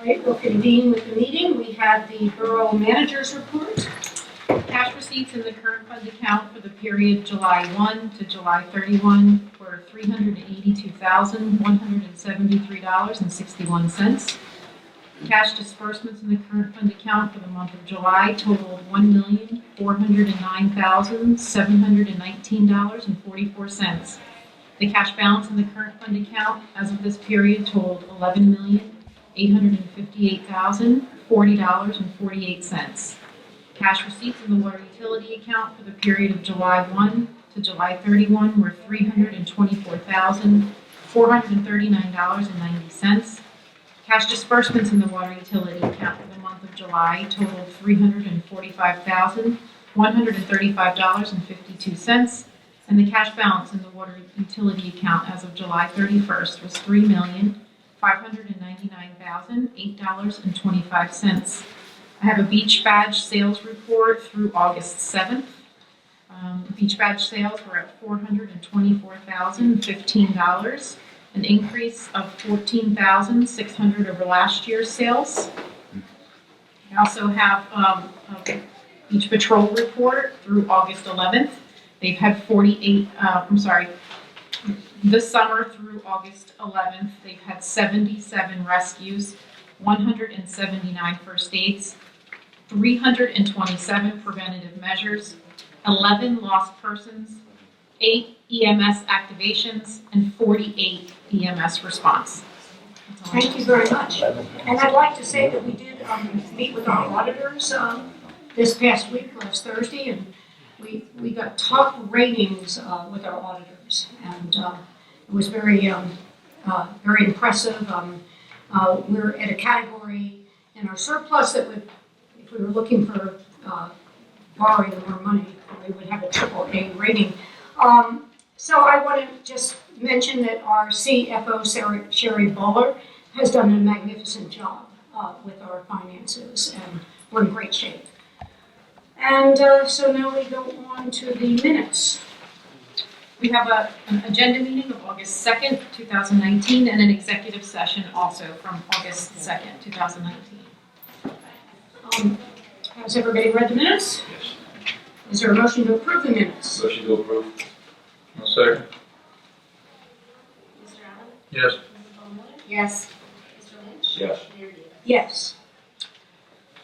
right, we'll convene with the meeting. We have the Borough Manager's Report. Cash receipts in the current fund account for the period July 1 to July 31 were $382,173.61. Cash disbursements in the current fund account for the month of July totaled $1,409,719.44. The cash balance in the current fund account as of this period totaled $11,858,040.48. Cash receipts in the water utility account for the period of July 1 to July 31 were $324,439.90. Cash disbursements in the water utility account for the month of July totaled $345,135.52, and the cash balance in the water utility account as of July 31st was $3,599,008.25. I have a Beach Badge sales report through August 7th. Beach Badge sales were at $424,015, an increase of $14,600 over last year's sales. I also have a Beach Patrol report through August 11th. They've had this summer through August 11th, they've had 77 rescues, 179 first aids, 327 preventative measures, 11 lost persons, 8 EMS activations, and 48 EMS response. Thank you very much. And I'd like to say that we did meet with our auditors this past week, last Thursday, and we got top ratings with our auditors, and it was very impressive. We're at a category in our surplus that would, if we were looking for borrowing more money, we would have a AAA rating. So I want to just mention that our CFO, Sherry Buller, has done a magnificent job with our finances, and we're in great shape. And so now we go on to the minutes. We have an agenda meeting of August 2nd, 2019, and an executive session also from August 2nd, 2019. Has everybody read the minutes? Yes. Is there a motion to approve the minutes? Motion to approve. I'll second. Mr. Allen? Yes. Mrs. Bowman? Yes. Mr. Lynch? Yes. Mayor Davis? Yes.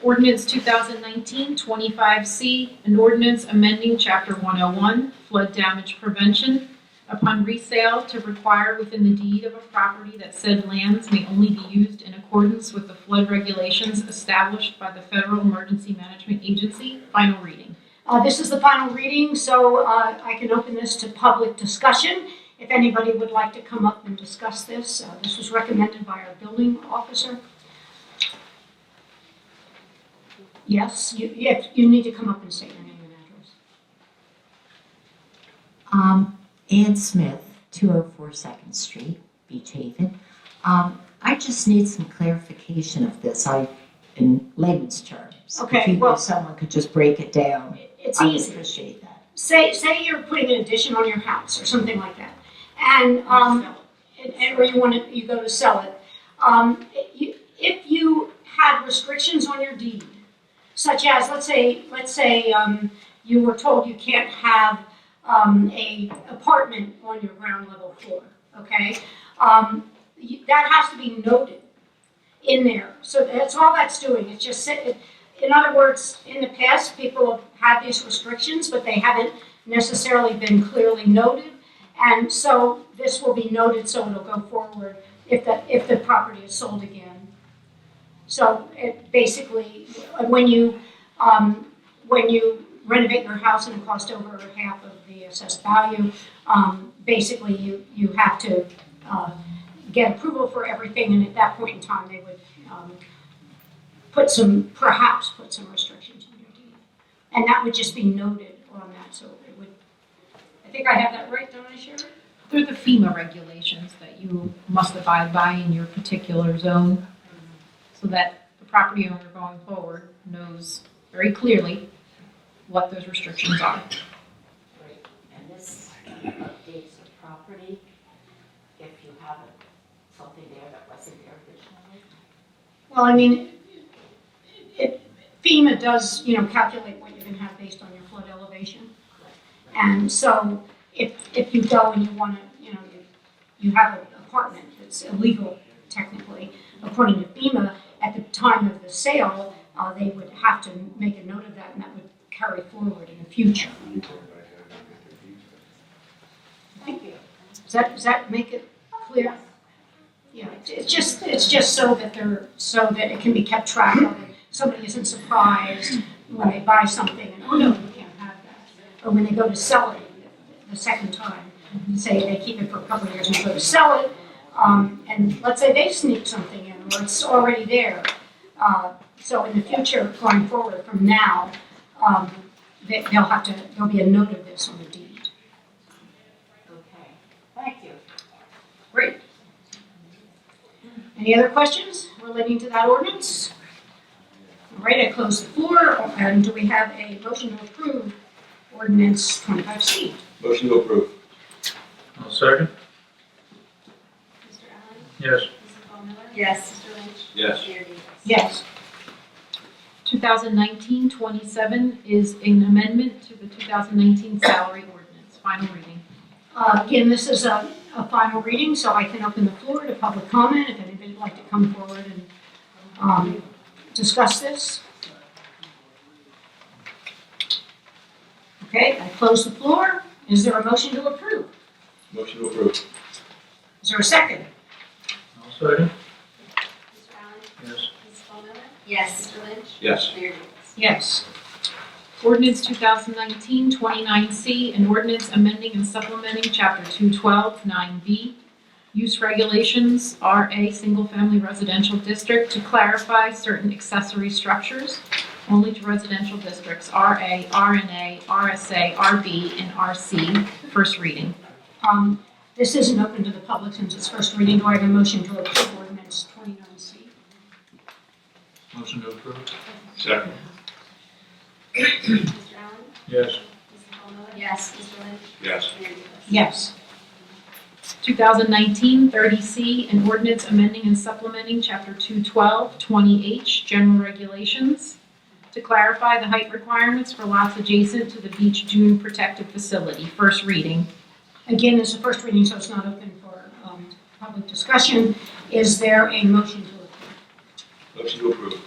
Ordinance 2019-25C, an ordinance amending Chapter 101, flood damage prevention, upon resale to require within the deed of a property that said lands may only be used in accordance with the flood regulations established by the Federal Emergency Management Agency. Final reading. This is the final reading, so I can open this to public discussion. If anybody would like to come up and discuss this, this was recommended by our building officer. Yes, you need to come up and state your name and address. Ann Smith, 204 2nd Street, Beach Haven. I just need some clarification of this, in layman's terms. Okay, If someone could just break it down, It's I would easy. appreciate that. Say you're putting an addition on your house or something like that, and or you go to sell it. If you had restrictions on your deed, such as let's say you were told you can't have a apartment on your ground level floor, okay? That has to be noted in there. So that's all that's doing. It's just in other words, in the past, people have had these restrictions, but they haven't necessarily been clearly noted. And so this will be noted, so it'll go forward if the property is sold again. So it basically, when you renovate your house and it costs over half of the assessed value, basically you have to get approval for everything, and at that point in time they would perhaps put some restrictions on your deed, and that would just be noted on that. So it would. I think I have that right, don't I, Sherry? They're the FEMA regulations that you must abide by in your particular zone, so that the property owner going forward knows very clearly what those restrictions are. Right. And this updates the property if you have something there that wasn't there originally. Well, I mean, FEMA does, calculate what you're gonna have based on your flood elevation. And so if you go and you wanna, you have an apartment that's illegal technically, according to FEMA, at the time of the sale, they would have to make a note of that and that would carry forward in the future. Thank you. Does that make it clear? Yeah, it's just so that it can be kept track of. And somebody isn't surprised when they buy something and, oh no, you can't have that. Or when they go to sell it the second time, say they keep it for a couple of years and go to sell it, and let's say they sneak something in or it's already there. So in the future, going forward from now, there'll be a note of this on the deed. Okay, thank you. Great. Any other questions relating to that ordinance? All right, I close the floor, and do we have a motion to approve ordinance 25C? Motion to approve. I'll second. Mr. Allen? Yes. Mrs. Ball Miller? Yes. Mr. Lynch? Yes. Mayor Davis? Yes. 2019-27 is an amendment to the 2019 salary ordinance. Final reading. Again, this is a final reading, so I can open the floor to public comment if anybody would like to come forward and discuss this. Okay, I close the floor. Is there a motion to approve? Motion to approve. Is there a second? I'll second. Mr. Allen? Yes. Mrs. Ball Miller? Yes. Mr. Lynch? Yes. Mayor Davis? Yes. Ordinance 2019-29C, an ordinance amending and supplementing Chapter 212, 9B, Use Regulations, RA Single Family Residential District to clarify certain accessory structures only to residential districts RA, RNA, RSA, RB, and RC. First reading. This isn't open to the public since it's first reading. Do I have a motion to approve ordinance 29C? Motion to approve. Second. Mr. Allen? Yes. Mrs. Ball Miller? Yes. Mr. Lynch? Yes. Mayor Davis? Yes. 2019-30C, an ordinance amending and supplementing Chapter 212, 20H, General Regulations to clarify the height requirements for lots adjacent to the Beach Dune Protective Facility. First reading. Again, it's a first reading, so it's not open for public discussion. Is there a motion to approve? Motion to approve.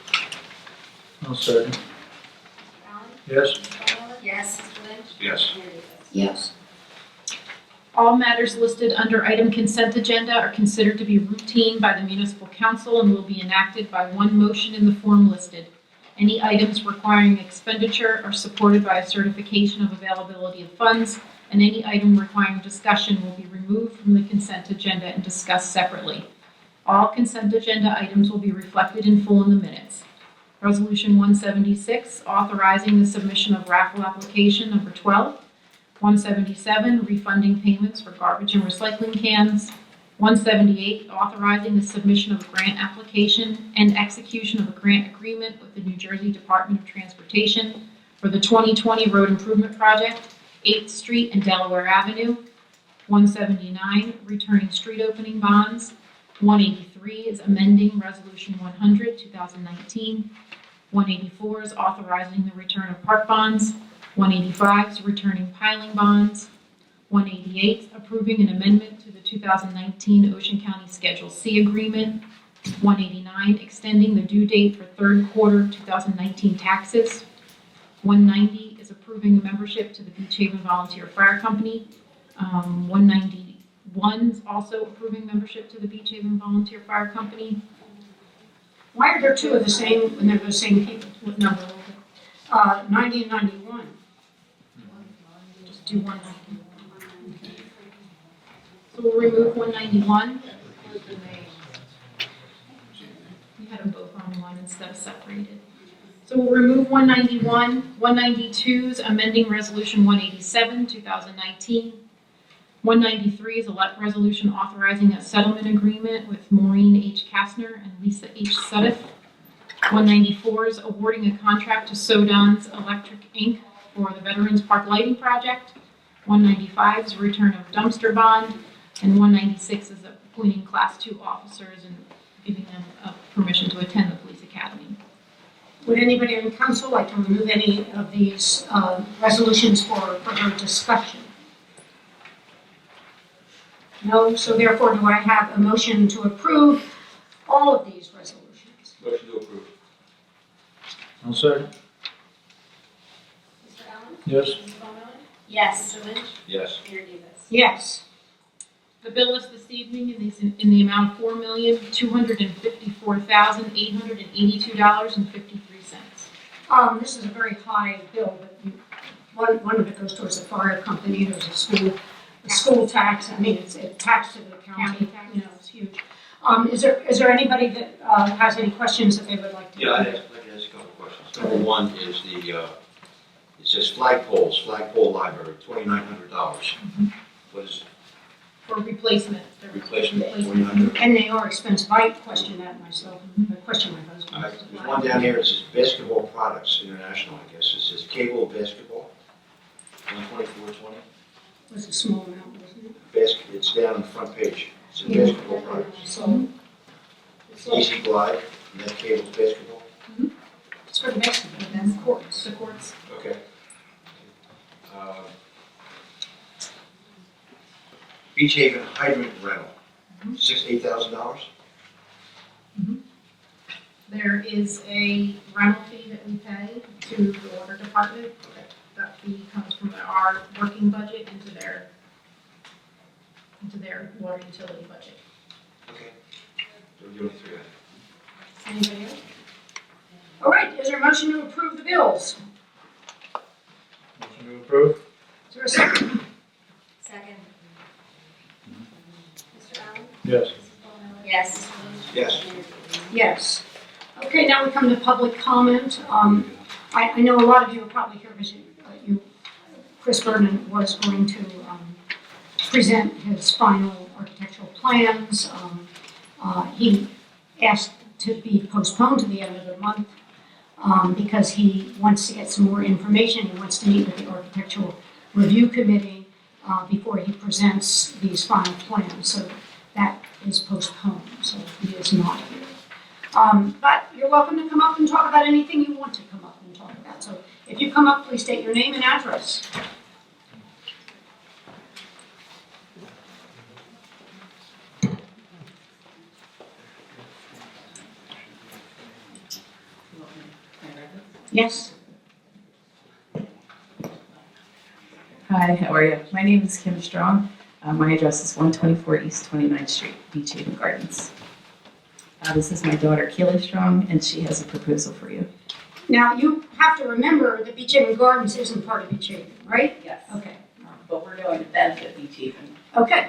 I'll second. Mr. Allen? Yes. Mrs. Ball Miller? Yes. Mr. Lynch? Yes. Mayor Davis? Yes. All matters listed under item consent agenda are considered to be routine by the municipal council and will be enacted by one motion in the form listed. Any items requiring expenditure are supported by a certification of availability of funds, and any item requiring discussion will be removed from the consent agenda and discussed separately. All consent agenda items will be reflected in full in the minutes. Resolution 176, authorizing the submission of raffle application number 12. 177, refunding payments for garbage and recycling cans. 178, authorizing the submission of a grant application and execution of a grant agreement with the New Jersey Department of Transportation for the 2020 road improvement project, 8th Street and Delaware Avenue. 179, returning street opening bonds. 183 is amending Resolution 100, 2019. 184 is authorizing the return of park bonds. 185 is returning piling bonds. 188, approving an amendment to the 2019 Ocean County Schedule C agreement. 189, extending the due date for third quarter 2019 taxes. 190 is approving the membership to the Beach Haven Volunteer Fire Company. 191 is also approving membership to the Beach Haven Volunteer Fire Company. Why are there two of the same when they're the same people? What number? 90 and 91. Just do 190. So we'll remove 191. We had them both on one instead of separated. So we'll remove 191. 192 is amending Resolution 187, 2019. 193 is a resolution authorizing a settlement agreement with Maureen H. Kastner and Lisa H. Suddiff. 194 is awarding a contract to Sodon's Electric Inc. for the Veterans Park Lighting Project. 195 is a return of dumpster bond. And 196 is appointing Class 2 officers and giving them permission to attend the Would anybody on council like to remove any of these resolutions for further discussion? No, so therefore do I have a motion to approve all of these resolutions? Motion to approve. I'll second. Mr. Allen? Yes. Mrs. Bowman? Yes. Mr. Lynch? Yes. Mayor Davis? Yes. The bill list this evening in the amount of $4,254,882.53. This is a very high bill, but one of it goes towards the fire company, there's a school tax, I mean, it's a tax to the county, County tax. you know, it's huge. Is there anybody that has any questions that they would like to? Yeah, I'd like to ask a couple of questions. Number one is it says flagpole library, $2,900. What is For replacement. They're replacement, replacement. $2,900? And they are expensive, I question that myself, I question my husband. There's one down here, it says Basketball Products International, I guess. It says cable basketball, $124.20. It was a small amount, wasn't it? It's down on the front page. It says Yeah. basketball products. So, Easy Glide, and that cable's basketball. it's for the basketball, then, of course. The courts. Okay. Beach Haven hydrant rental, $8,000. There is a rental fee that we pay to the water department. That fee comes from our working budget into their water utility budget. Okay. So we're doing three. Anybody else? All right, is there a motion to approve the bills? Motion to approve? Is there a second? Second. Mr. Allen? Yes. Mrs. Bowman? Yes. Mr. Lynch? Yes. Mayor Davis? Yes. Okay, now we come to public comment. I know a lot of you are probably here because Chris Berman was going to present his final architectural plans. He asked to be postponed to the end of the month because he wants to get some more information. He wants to meet with the Architectural Review Committee before he presents these final plans. So that is postponed, so he is not here. But you're welcome to come up and talk about anything you want to come up and talk about. So if you come up, please state your name and address. Yes. Hi, how are you? My name is Kim Strong. My address is 124 East 29th Street, Beach Haven Gardens. This is my daughter, Keely Strong, and she has a proposal for you. Now, you have to remember that Beach Haven Gardens isn't part of Beach Haven, right? Yes. Okay. But we're going to benefit Beach Haven. Okay.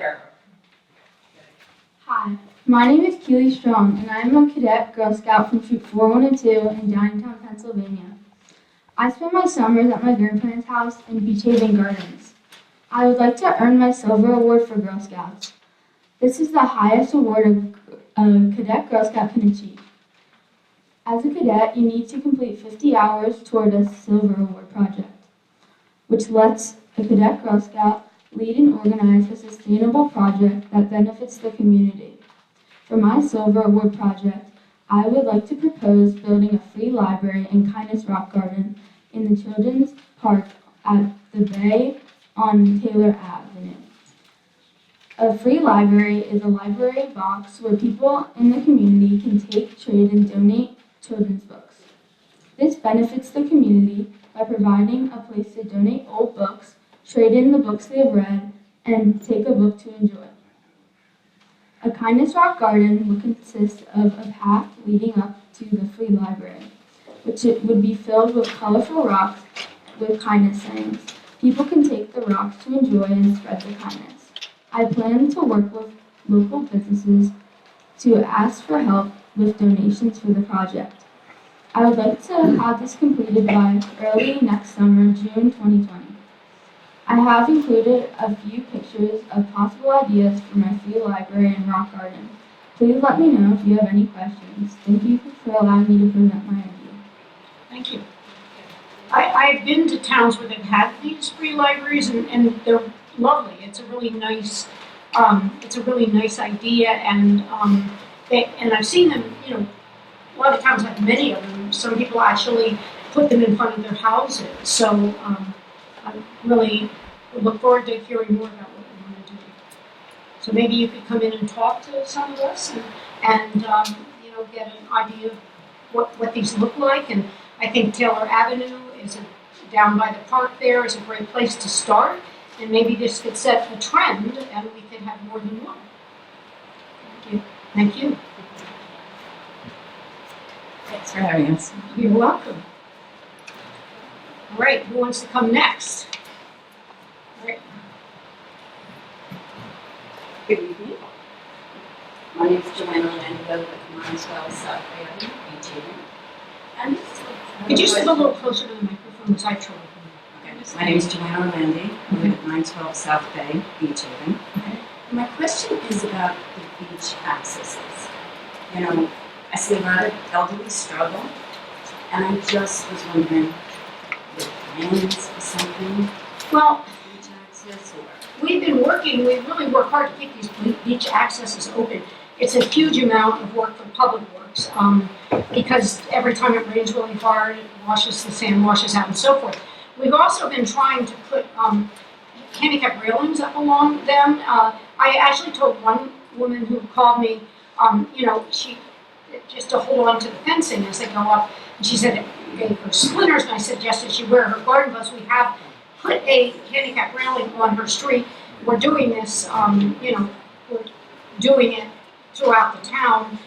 Hi, my name is Keely Strong, and I am a cadet Girl Scout from Troop 402 in Downingtown, Pennsylvania. I spend my summers at my grandparents' house in Beach Haven Gardens. I would like to earn my Silver Award for Girl Scouts. This is the highest award a cadet Girl Scout can achieve. As a cadet, you need to complete 50 hours toward a Silver Award project, which lets a cadet Girl Scout lead and organize a sustainable project that benefits the community. For my Silver Award project, I would like to propose building a free library in Kindness Rock Garden in the Children's Park at the Bay on Taylor Avenue. A free library is a library box where people in the community can take, trade, and donate children's books. This benefits the community by providing a place to donate old books, trade in the books they have read, and take a book to enjoy. A Kindness Rock Garden would consist of a path leading up to the free library, which it would be filled with colorful rocks with kindness sayings. People can take the rocks to enjoy and spread their kindness. I plan to work with local businesses to ask for help with donations for the project. I would like to have this completed by early next summer, June 2020. I have included a few pictures of possible ideas for my free library and rock garden. Please let me know if you have any questions. Thank you for allowing me to present my idea. Thank you. I've been to towns where they've had these free libraries, and they're lovely. It's a really nice, idea, and I've seen them, a lot of towns have many of them. Some people actually put them in front of their houses. So I really look forward to hearing more about what we want to do. So maybe you could come in and talk to some of us and get an idea of what these look like. And I think Taylor Avenue down by the park there is a great place to start. And maybe this could set a trend and we could have more than one. Thank you. Thank you. Thanks for having us. You're welcome. All right, who wants to come next? All right. Good evening. My name is Joanna Orlando with Monswell South Bay Avenue, Beach Haven. And this is Could you sit a little closer to the microphone because I trouble Okay. My name is Joanna Orlando. I live at 912 South Bay, Beach Haven. Okay. And my question is about the beach accesses. You know, I see a lot of elderly struggle, and I just was wondering, the plans or something, Well, beach access or? we really work hard to keep these beach accesses open. It's a huge amount of work for Public Works because every time it rains really hard, it washes, the sand washes out and so forth. We've also been trying to put handicap railings up along them. I actually told one woman who called me, she just to hold on to the fencing as they go up. And she said it gave her splinters, and I suggested she wear her garden gloves. We have put a handicap railing on her street. We're doing this, we're doing it throughout the town.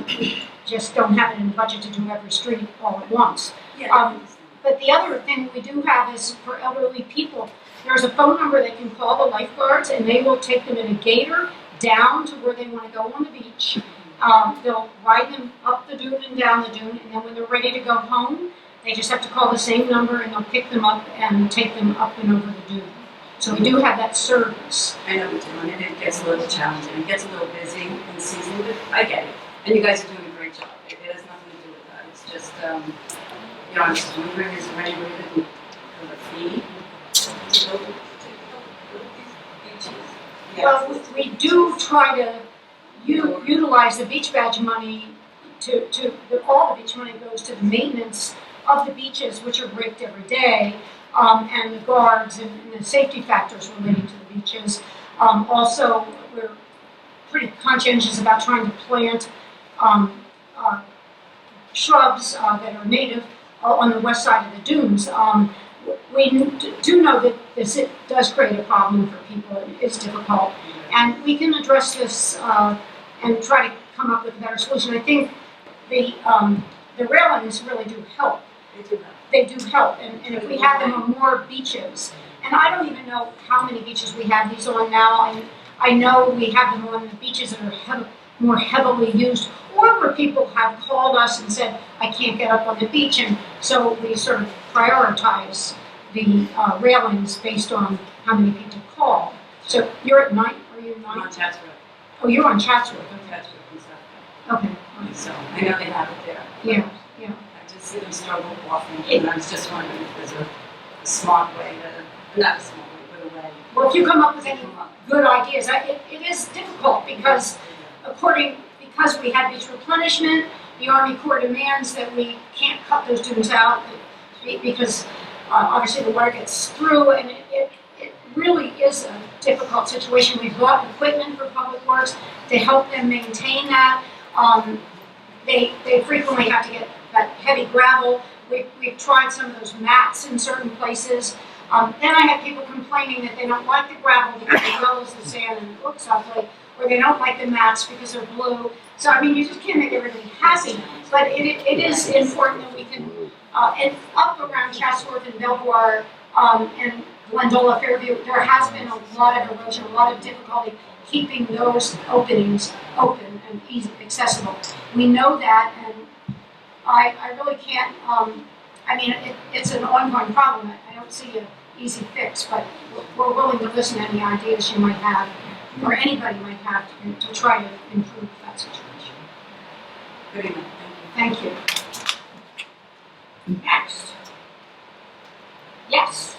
We just don't have it in the budget to do every street all at once. Yeah, I understand. But the other thing we do have is for elderly people, there's a phone number they can call the lifeguards, and they will take them in a gator down to where they want to go on the beach. They'll ride them up the dune and down the dune, and then when they're ready to go home, they just have to call the same number, and they'll pick them up and take them up and over the dune. So we do have that service. I know we do, and it gets a little challenging. It gets a little busy in the season, but I get it. And you guys are doing a great job. It has nothing to do with that. It's just, I'm just wondering, is there any way that we have a fee to go to these beaches? Well, we do try to utilize the beach badge money all the beach money goes to the maintenance of the beaches, which are raked every day, and the guards and the safety factors relating to the beaches. Also, we're pretty conscientious about trying to plant shrubs that are native on the west side of the dunes. We do know that this does create a problem for people. It's difficult. And we can address this and try to come up with a better solution. I think the railings really do help. They do help. And if we have them on more beaches, and I don't even know how many beaches we have these on now. I know we have them on the beaches that are more heavily used, or where people have called us and said, I can't get up on the beach, and so we sort of prioritize the railings based on how many people call. So you're at 9, are you 9? I'm on Chatsworth. Oh, you're on Chatsworth, okay. Chatsworth and South Bay. Okay, all right. So I know they have it there. Yeah, yeah. I just see them struggle often, and I was just wondering if there's a smart way not a smart way, but a way. Well, if you come up with any good ideas, it is difficult because because we have beach replenishment, the Army Corps demands that we can't cut those dunes out because obviously the water gets through, and it really is a difficult situation. We've bought equipment for Public Works to help them maintain that. They frequently have to get that heavy gravel. We've tried some of those mats in certain places. Then I have people complaining that they don't like the gravel because it yellows the sand and it looks ugly, or they don't like the mats because they're blue. So, I mean, you just can't make everybody happy. But it is important that we can, and up around Chatsworth and Belvoir and Glendola, Fairview, there has been a lot of erosion, a lot of difficulty keeping those openings open and easy, accessible. We know that, and I really can't, it's an ongoing problem. I don't see an easy fix, but we're willing to listen to any ideas you might have, or anybody might have to try to improve that situation. Good enough, thank you. Thank you. Next. Yes.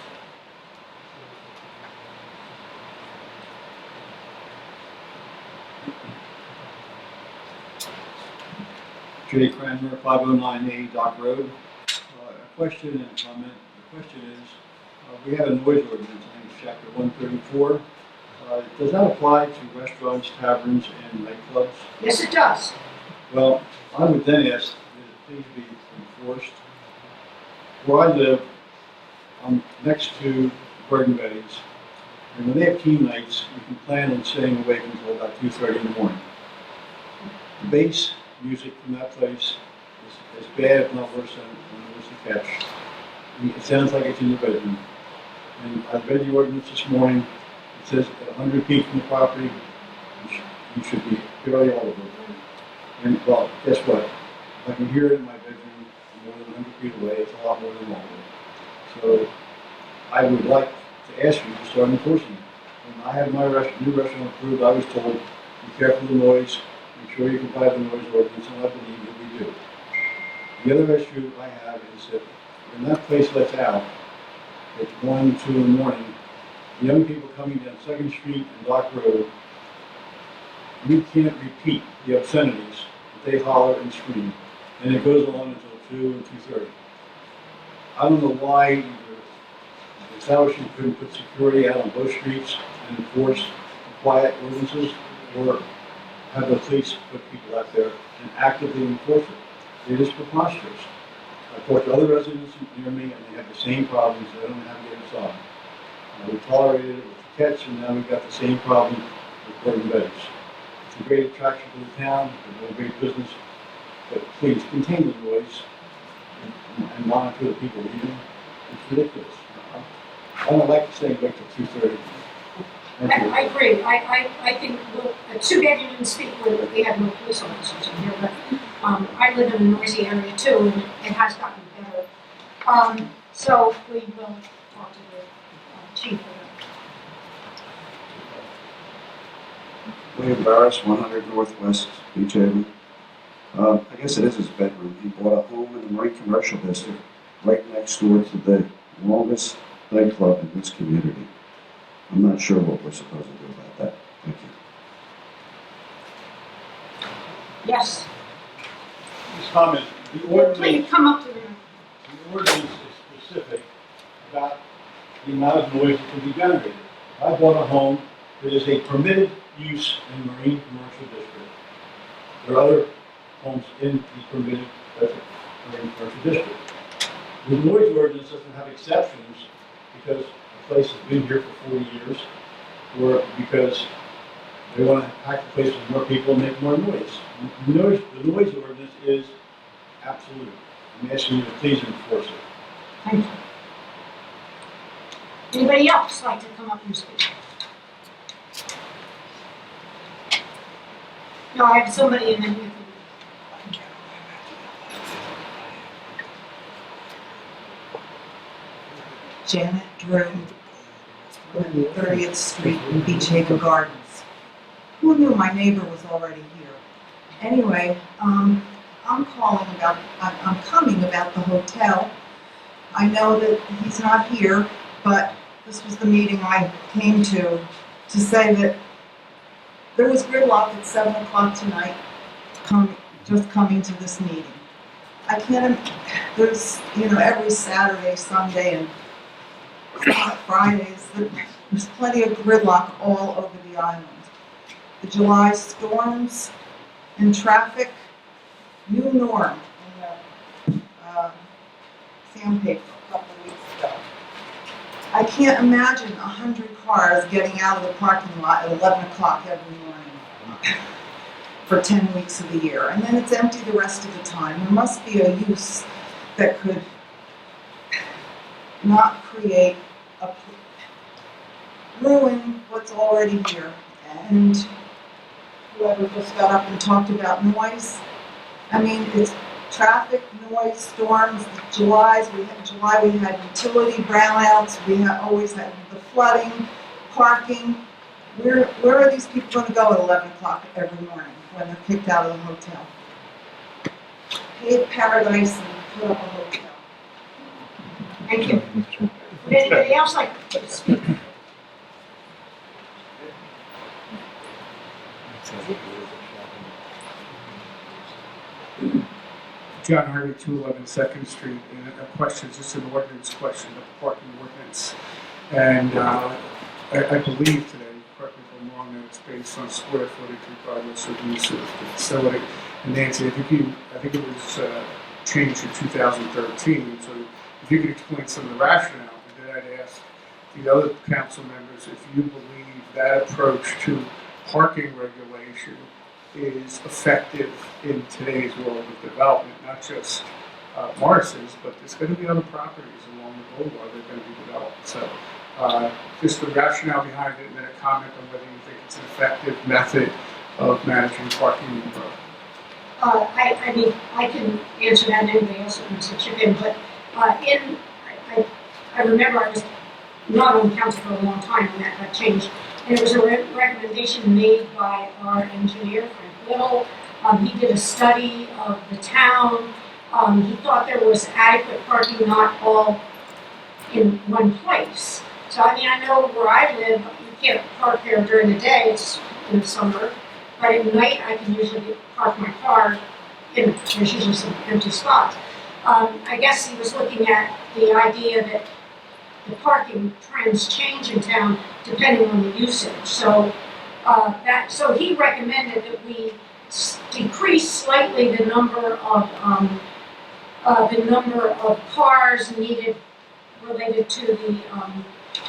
Jay Cranmer, 509A Dock Road. A question and a comment. The question is, we have a noise ordinance, I think it's chapter 134. Does that apply to restaurants, taverns, and nightclubs? Yes, it does. Well, I would then ask that it please be enforced. Where I live, I'm next to Gordon Betty's, and when they have team nights, you can plan on staying awake until about 2:30 in the morning. The bass music from that place is as bad, if not worse than worse to catch. It sounds like it's in your bedroom. And I read the ordinance this morning. It says at 100 feet from the property, you should be fairly audible. And well, guess what? If I can hear it in my bedroom more than 100 feet away, it's a lot more than audible. So I would like to ask you to start enforcing it. When I had my new restaurant approved, I was told, be careful of the noise, make sure you comply with the noise ordinance, and I believe that we do. The other issue I have is that when that place lets out, at 1, 2 in the morning, the young people coming down 2nd Street and Dock Road, we can't repeat the obscenities that they holler and scream, and it goes on until 2 and 2:30. I don't know why either the establishment couldn't put security out on both streets and enforce quiet ordinances, or have the police put people out there and actively enforce it. It is preposterous. I've talked to other residents near me, and they have the same problems. They don't know how to get it solved. We tolerated it with the Cats, and now we've got the same problem with Gordon Betty's. It's a great attraction to the town. They're doing great business, but please contain the noise and monitor the people leaving. It's ridiculous. I don't like to stay awake till 2:30. Thank you. I agree. I think, well, too bad you didn't speak with it. We have no police officers in here, but I live in a noisy area too, and it has gotten better. So we will talk to the chief about William Barris, 100 Northwest Beach Haven. I guess it is his bedroom. He bought a home in the Marine Commercial District right next door to the longest nightclub in this community. I'm not sure what we're supposed to do about that. Thank you. Yes. This comment, the Well, ordinance. please come up to the. The ordinance is specific about the amount of noise that can be generated. I bought a home that is a permitted use in the Marine Commercial District. There are other homes in the permitted Marine Commercial District. The noise ordinance doesn't have exceptions because the place has been here for 40 years, or because they want to pack the place with more people and make more noise. The noise ordinance is absolute. I'm asking you to please enforce it. Thank you. Anybody else like to come up and speak? No, I have somebody in the here. Janet Drew, 30th Street in Beach Haven Gardens. Who knew my neighbor was already here? Anyway, I'm coming about the hotel. I know that he's not here, but this was the meeting I came to say that there was gridlock at 7 o'clock tonight, just coming to this meeting. I can't, there's, every Saturday, Sunday, and Fridays, there's plenty of gridlock all over the island. The July storms and traffic, new norm in the Sandpaper a couple of weeks ago. I can't imagine 100 cars getting out of the parking lot at 11 o'clock every morning for 10 weeks of the year. And then it's empty the rest of the time. There must be a use that could not create ruin what's already here. And whoever just got up and talked about noise, I mean, it's traffic, noise, storms, July we had utility brownouts, we always had the flooding, parking. Where are these people going to go at 11 o'clock every morning when they're kicked out of the hotel? Pave paradise and put up a hotel. Thank you. Would anybody else like to speak? John Harvey, 211 Second Street, and a question, just an ordinance question, the parking ordinance. And I believe today, correct me if I'm wrong, that it's based on square footage regardless of use of the facility. And Nancy, I think it was changed in 2013, so if you could explain some of the rationale, and then I'd ask the other council members if you believe that approach to parking regulation is effective in today's world of development, not just Morrison's, but there's going to be other properties along the boulevard that are going to be developed. So just the rationale behind it, and then a comment on whether you think it's an effective method of managing parking in the borough. I mean, I can answer that, and anybody else wants to chip in, but I remember I was not on council for a long time when that got changed. And it was a recommendation made by our engineer, Frank Little. He did a study of the town. He thought there was adequate parking, not all in one place. So, I mean, I know where I live, you can't park there during the day, it's in the summer. But at night, I can usually park my car, there's usually some empty spots. I guess he was looking at the idea that the parking trends change in town depending on the usage. So so he recommended that we decrease slightly the number of cars needed related to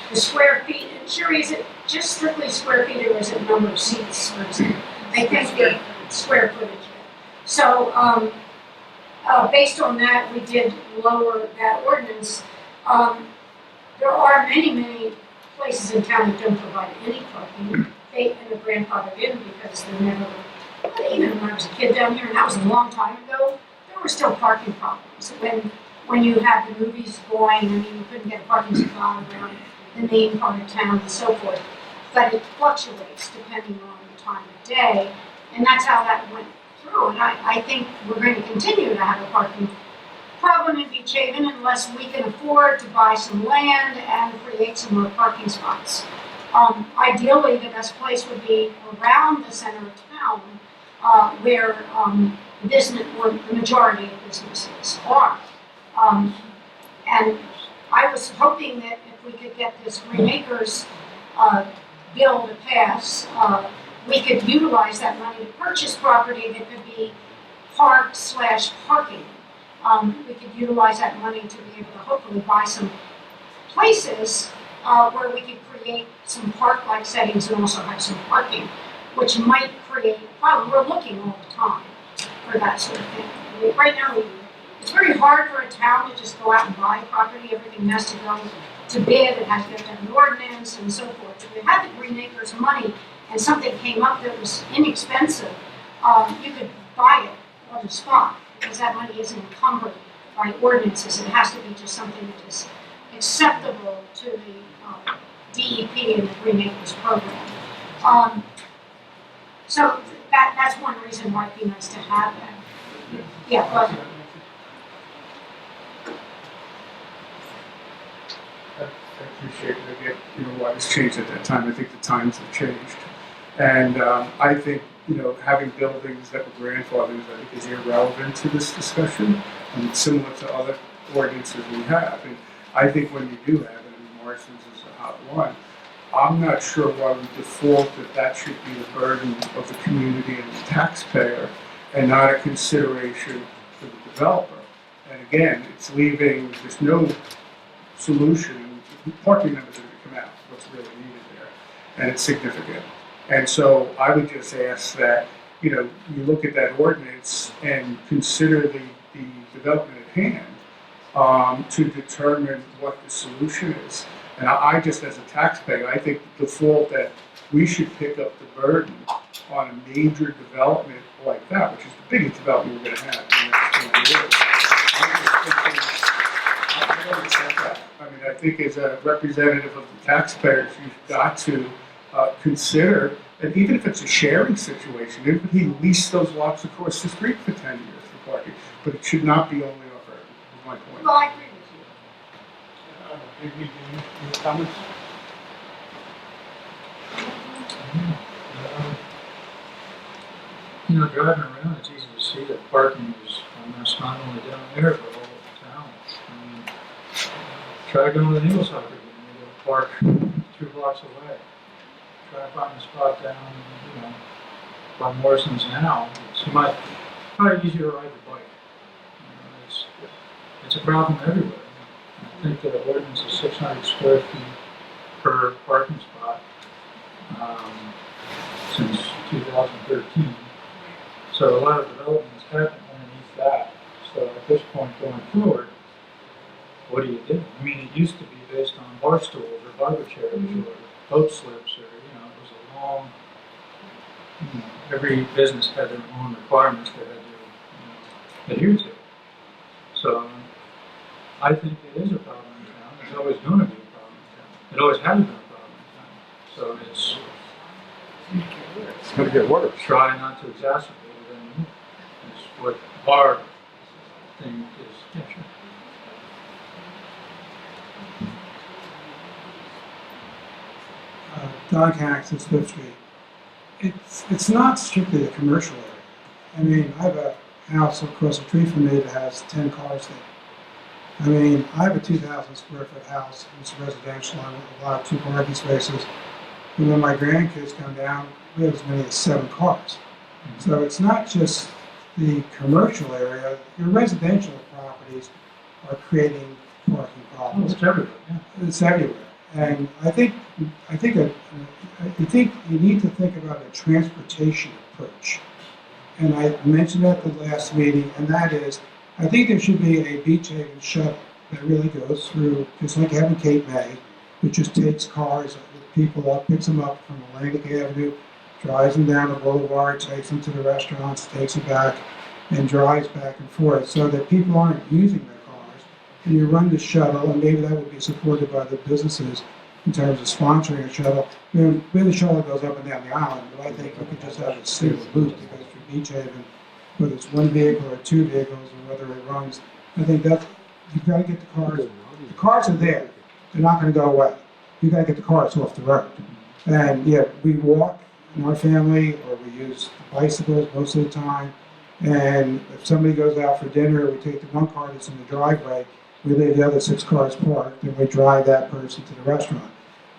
the square feet. And Sherry, is it just strictly square feet, or is it number of seats, for example? I think the square footage. So based on that, we did lower that ordinance. There are many places in town that don't provide any parking. They end up grandfathered in because they're never, even when I was a kid down here, and that was a long time ago, there were still parking problems. When you had the movies going, I mean, you couldn't get a parking spot around the main part of town and so forth. But it fluctuates depending on the time of day, and that's how that went through. And I think we're going to continue to have a parking problem in Beach Haven unless we can afford to buy some land and create some more parking spots. Ideally, the best place would be around the center of town, where the majority of businesses are. And I was hoping that if we could get this Green Acres bill to pass, we could utilize that money to purchase property that could be park/parking. We could utilize that money to be able to hopefully buy some places where we could create some park-like settings and also have some parking, which might create, well, we're looking all the time for that sort of thing. Right now, it's very hard for a town to just go out and buy property. Everything has to go to bid, it has to have an ordinance and so forth. If we had the Green Acres money and something came up that was inexpensive, you could buy it on the spot, because that money isn't encumbered by ordinances. It has to be just something that is acceptable to the DEP and the Green Acres program. So that's one reason why it'd be nice to have that. Yeah, but I appreciate it. I get, why it's changed at that time. I think the times have changed. And I think, having buildings that were grandfathered, I think, is irrelevant to this discussion, and similar to other ordinances we have. And I think when you do have it, and Morrison's is a hot one, I'm not sure why we default that should be the burden of the community and the taxpayer, and not a consideration for the developer. And again, it's leaving, there's no solution. Parking numbers are going to come out, what's really needed there, and it's significant. And so I would just ask that, you look at that ordinance and consider the development at hand to determine what the solution is. And I just, as a taxpayer, I think the default that we should pick up the burden on a major development like that, which is the biggest development we're going to have in the next 20 years. I don't accept that. I mean, I think as a representative of the taxpayers, you've got to consider, and even if it's a sharing situation, even if he leased those lots across the street for 10 years for parking, but it should not be only our burden, is my point. well, I agree with you. Any comments? Driving around, it's easy to see that parking is on and that's not only down there, but all over town. I mean, try going to the Eagles hockey game, you go park 2 blocks away. Try to find a spot down, you know, by Morrison's now. You might probably easier to ride the bike. It's a problem everywhere. I think the ordinance is 600 square feet per parking spot since 2013. So a lot of development has happened underneath that. So at this point going forward, what do you do? I mean, it used to be based on bar stools or barber chairs or boat slips, or, you know, it was a long, you know, every business had their own requirements they had to, adhere to. So I think it is a problem in town. It's always going to be a problem in town. It always has been a problem in town. So It's gonna get worse. try not to exacerbate it anymore. It's what our thing is. Yeah, sure. Dog access Fifth Street. It's not strictly a commercial area. I mean, I have a house across the street from me that has 10 cars there. I mean, I have a 2,000 square foot house. It's residential. I have a lot of 2 parking spaces. And when my grandkids come down, we have as many as 7 cars. So it's not just the commercial area. Your residential properties are creating parking problems. It's everywhere. Yeah. It's everywhere. And I think you need to think about a transportation approach. And I mentioned at the last meeting, and that is, I think there should be a Beach Haven shuttle that really goes through, just like having Cape May, which just takes cars, people up, picks them up from Atlantic Avenue, drives them down the boulevard, takes them to the restaurants, takes them back, and drives back and forth, so that people aren't using their cars. And you run the shuttle, and maybe that would be supported by the businesses in terms of sponsoring a shuttle. You know, where the shuttle goes up and down the island, but I think we could just have a single loop that goes through Beach Haven, whether it's 1 vehicle or 2 vehicles, or whether it runs. I think that you've got to get the cars. The cars are there; they're not going to go away. You got to get the cars off the road. And yeah, we walk in our family, or we use bicycles most of the time. And if somebody goes out for dinner, we take the 1 car that's in the driveway, we leave the other 6 cars parked, and we drive that person to the restaurant.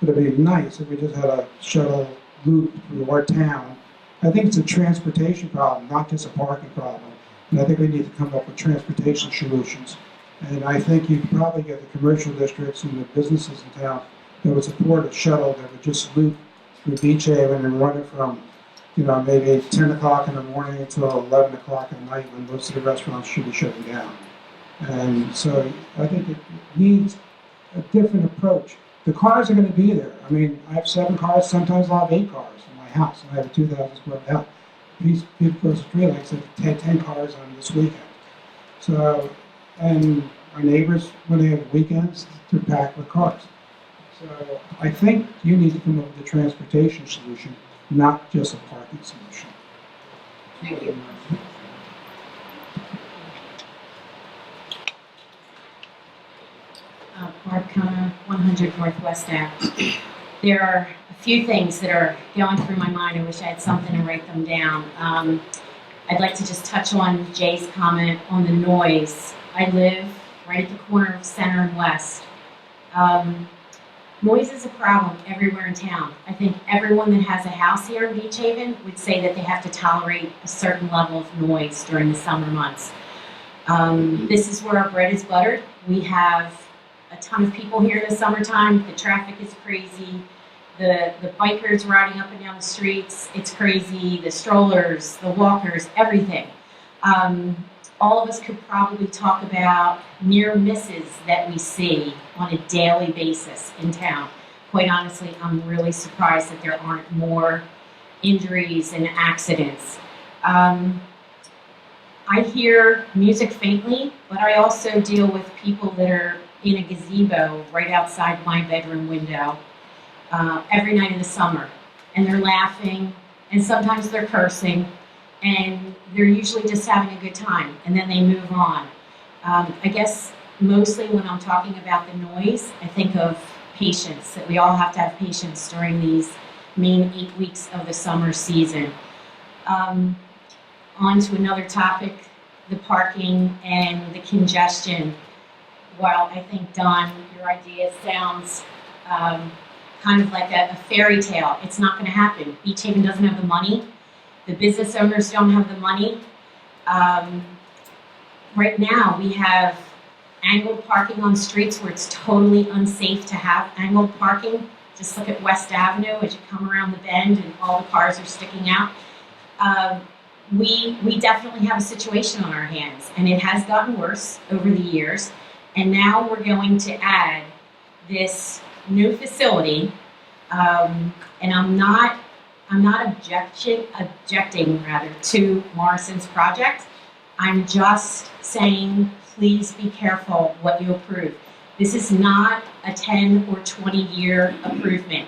But it'd be nice if we just had a shuttle loop through our town. I think it's a transportation problem, not just a parking problem. And I think we need to come up with transportation solutions. And I think you could probably get the commercial districts and the businesses in town that would support a shuttle that would just loop through Beach Haven and run it from, you know, maybe 10 o'clock in the morning until 11 o'clock at night, when most of the restaurants should be shutting down. And so I think it needs a different approach. The cars are going to be there. I mean, I have 7 cars, sometimes I'll have 8 cars in my house, and I have a 2,000 square foot house. These people across the street, like I said, 10 cars on this weekend. So, and our neighbors, when they have weekends, they're packed with cars. So I think you need to come up with a transportation solution, not just a parking solution. Thank you. Barb Kona, 100 Northwest Ave. There are a few things that are going through my mind. I wish I had something to write them down. I'd like to just touch on Jay's comment on the noise. I live right at the corner of Center and West. Noise is a problem everywhere in town. I think everyone that has a house here in Beach Haven would say that they have to tolerate a certain level of noise during the summer months. This is where our bread is buttered. We have a ton of people here in the summertime. The traffic is crazy. The bikers riding up and down the streets, it's crazy. The strollers, the walkers, everything. All of us could probably talk about near misses that we see on a daily basis in town. Quite honestly, I'm really surprised that there aren't more injuries and accidents. I hear music faintly, but I also deal with people that are in a gazebo right outside my bedroom window every night in the summer. And they're laughing, and sometimes they're cursing, and they're usually just having a good time, and then they move on. I guess mostly when I'm talking about the noise, I think of patience, that we all have to have patience during these main 8 weeks of the summer season. On to another topic, the parking and the congestion, while I think, Don, your idea sounds kind of like a fairy tale, it's not going to happen. Beach Haven doesn't have the money. The business owners don't have the money. Right now, we have angled parking on streets where it's totally unsafe to have angled parking. Just look at West Avenue as you come around the bend and all the cars are sticking out. We definitely have a situation on our hands, and it has gotten worse over the years. And now we're going to add this new facility, and I'm not objecting to Morrison's project. I'm just saying, please be careful what you approve. This is not a 10 or 20 year improvement.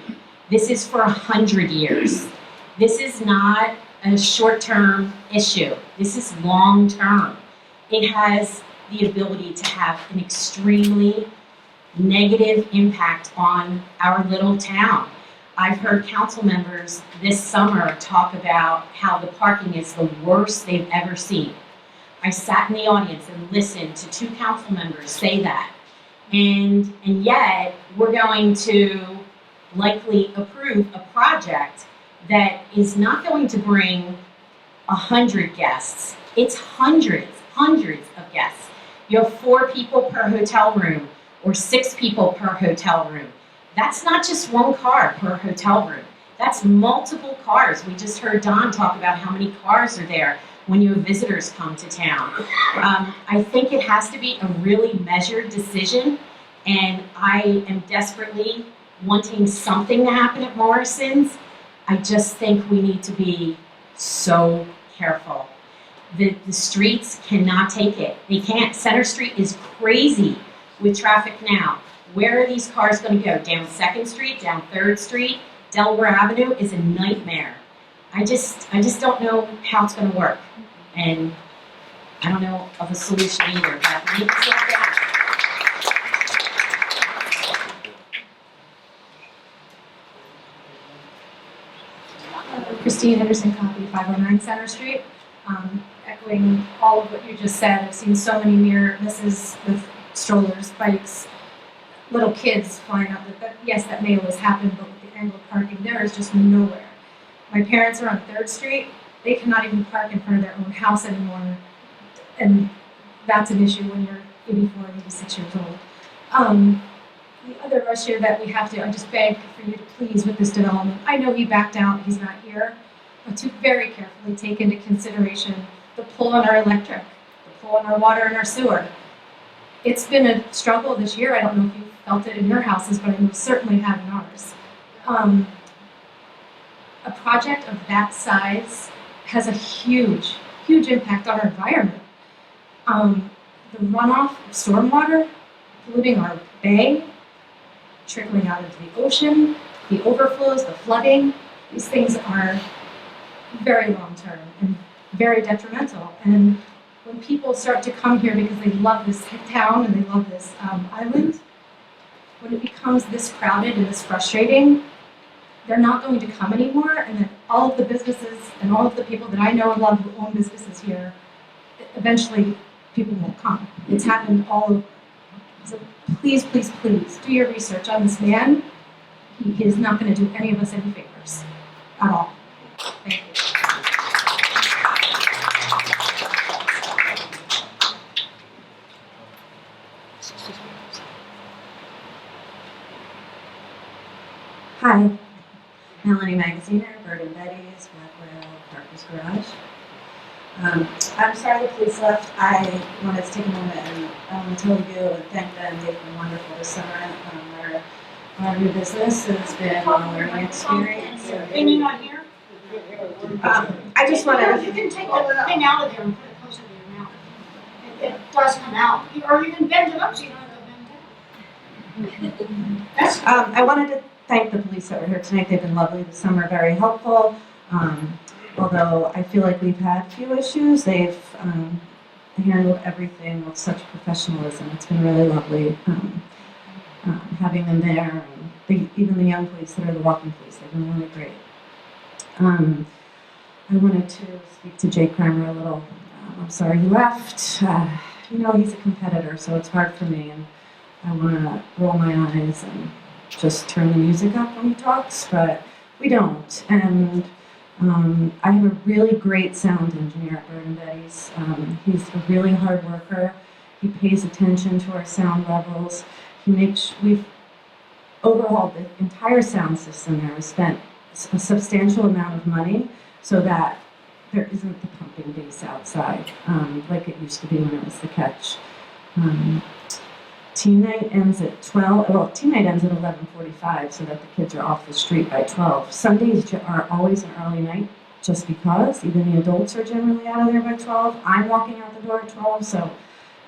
This is for 100 years. This is not a short-term issue. This is long-term. It has the ability to have an extremely negative impact on our little town. I've heard council members this summer talk about how the parking is the worst they've ever seen. I sat in the audience and listened to 2 council members say that. And yet, we're going to likely approve a project that is not going to bring 100 guests. It's hundreds of guests. You have 4 people per hotel room or 6 people per hotel room. That's not just 1 car per hotel room. That's multiple cars. We just heard Don talk about how many cars are there when you have visitors come to town. I think it has to be a really measured decision, and I am desperately wanting something to happen at Morrison's. I just think we need to be so careful. The streets cannot take it. They can't. Center Street is crazy with traffic now. Where are these cars going to go? Down 2nd Street, down 3rd Street? Delaware Avenue is a nightmare. I just don't know how it's going to work. And I don't know of a solution either, but maybe it's like that. Christine Henderson Copy, 509 Center Street. Echoing all of what you just said, I've seen so many near misses with strollers, bikes, little kids flying out. Yes, that may always happen, but with the angled parking, there is just nowhere. My parents are on 3rd Street. They cannot even park in front of their own house anymore. And that's an issue when you're 84 and 86 years old. The other issue that we have to, I just beg for you to please with this development, I know he backed out, he's not here, but to very carefully take into consideration the pull on our electric, the pull on our water and our sewer. It's been a struggle this year. I don't know if you felt it in your houses, but I most certainly have in ours. A project of that size has a huge impact on our environment. The runoff of stormwater, polluting our bay, trickling out into the ocean, the overflows, the flooding, these things are very long-term and very detrimental. And when people start to come here because they love this town and they love this island, when it becomes this crowded and this frustrating, they're not going to come anymore, and then all of the businesses and all of the people that I know and love who own businesses here, eventually people won't come. It's happened all over. So please, please, please do your research on this man. He is not going to do any of us any favors at all. Thank you. Hi, Melanie Magaziner, Bird and Betty's, Blackwell, Parker's Garage. I'm sorry the police left. I wanted to take a moment and tell you and thank them. They've been wonderful this summer. Our new business has been a learning experience. Can you not hear? I just want to. You can take the thing out of there and put it closer to your mouth. It does come out. Or you can bend it up so you don't have to bend it. I wanted to thank the police that were here tonight. They've been lovely this summer, very helpful. Although I feel like we've had few issues, they've handled everything with such professionalism. It's been really lovely having them there. And even the young police that are the walking police, they've been really great. I wanted to speak to Jay Kramer a little. I'm sorry he left. You know, he's a competitor, so it's hard for me, and I want to roll my eyes and just turn the music up when he talks, but we don't. And I have a really great sound engineer at Bird and Betty's. He's a really hard worker. He pays attention to our sound levels. We've overhauled the entire sound system there. We spent a substantial amount of money so that there isn't the pumping bass outside like it used to be when it was the Catch. Team night ends at 12. Well, team night ends at 11:45 so that the kids are off the street by 12. Sundays are always an early night just because even the adults are generally out of there by 12. I'm walking out the door at 12, so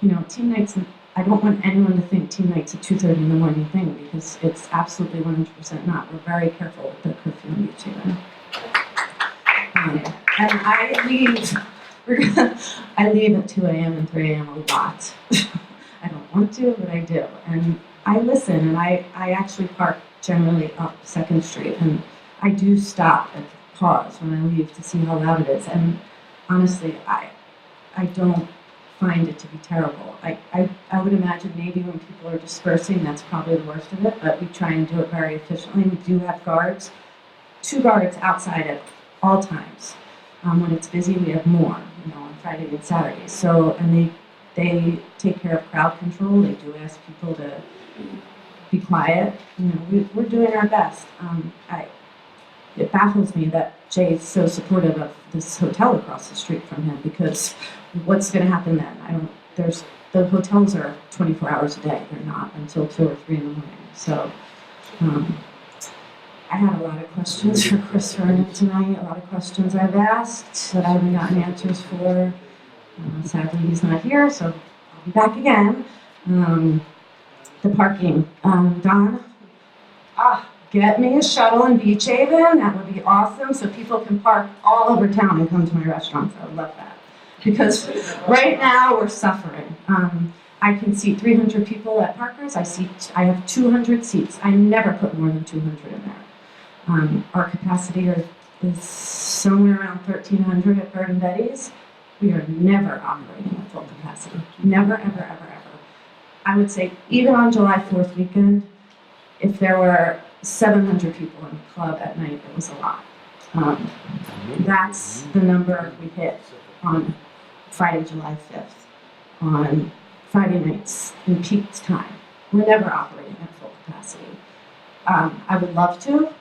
you know, team nights. I don't want anyone to think team night's a 2:30 in the morning thing because it's absolutely 100% not. We're very careful with the curfew in Beach Haven. And I leave at 2 a.m. and 3 a.m. a lot. I don't want to, but I do. And I listen, and I actually park generally up 2nd Street, and I do stop and pause when I leave to see how loud it is. And honestly, I don't find it to be terrible. I would imagine maybe when people are dispersing, that's probably the worst of it, but we try and do it very efficiently. We do have guards, 2 guards outside at all times. When it's busy, we have more, you know, on Friday and Saturday. So, and they take care of crowd control. They do ask people to be quiet. You know, we're doing our best. It baffles me that Jay's so supportive of this hotel across the street from him because what's going to happen then? The hotels are 24 hours a day. They're not until 2 or 3 in the morning. So, I had a lot of questions for Chris Vernon tonight, a lot of questions I've asked that I haven't gotten answers for. Sadly, he's not here, so I'll be back again. The parking. Don, get me a shuttle in Beach Haven. That would be awesome, so people can park all over town and come to my restaurants. I would love that. Because right now, we're suffering. I can seat 300 people at Parker's. I have 200 seats. I never put more than 200 in there. Our capacity is somewhere around 1,300 at Bird and Betty's. We are never operating at full capacity. Never, ever, ever, ever. I would say even on July 4th weekend, if there were 700 people in the club at night, it was a lot. That's the number we hit on Friday, July 5th, on Friday nights in peak time. We're never operating at full capacity. I would love to,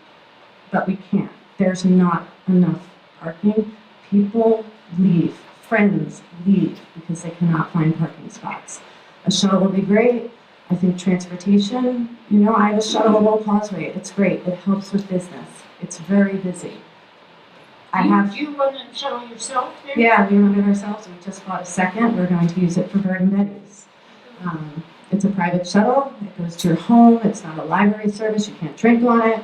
but we can't. There's not enough parking. People leave. Friends leave because they cannot find parking spots. A shuttle would be great. I think transportation, you know, I have a shuttle at Old Causeway. It's great. It helps with business. It's very busy. Do you run a shuttle yourself there? Yeah, we run it ourselves. We just bought a second. We're going to use it for Bird and Betty's. It's a private shuttle. It goes to your home. It's not a library service. You can't drink on it.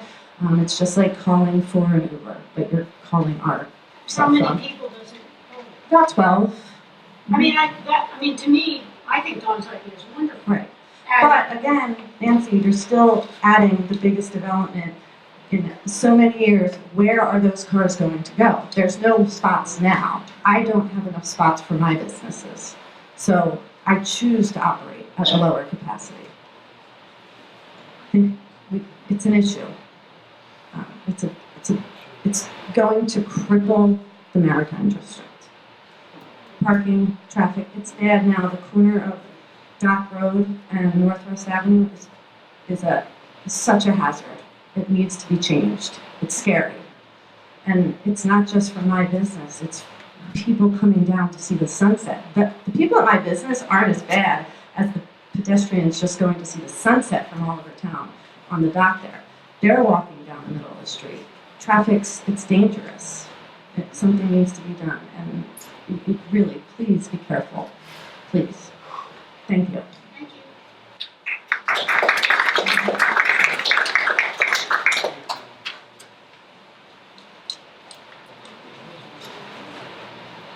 It's just like calling for an Uber, but you're calling our cell How phone. many people does it hold? About 12. I mean, to me, I think Dawn's idea is wonderful. Right. But again, Nancy, you're still adding the biggest development in so many years. Where are those cars going to go? There's no spots now. I don't have enough spots for my businesses. So I choose to operate at a lower capacity. I think it's an issue. It's going to cripple the Maritime District. Parking, traffic, it's bad now. The corner of Dock Road and Northwest Avenue is such a hazard. It needs to be changed. It's scary. And it's not just for my business, it's people coming down to see the sunset. The people at my business aren't as bad as the pedestrians just going to see the sunset from all over town on the dock there. They're walking down the middle of the street. It's dangerous. Something needs to be done. And really, please be careful. Please. Thank you. Thank you.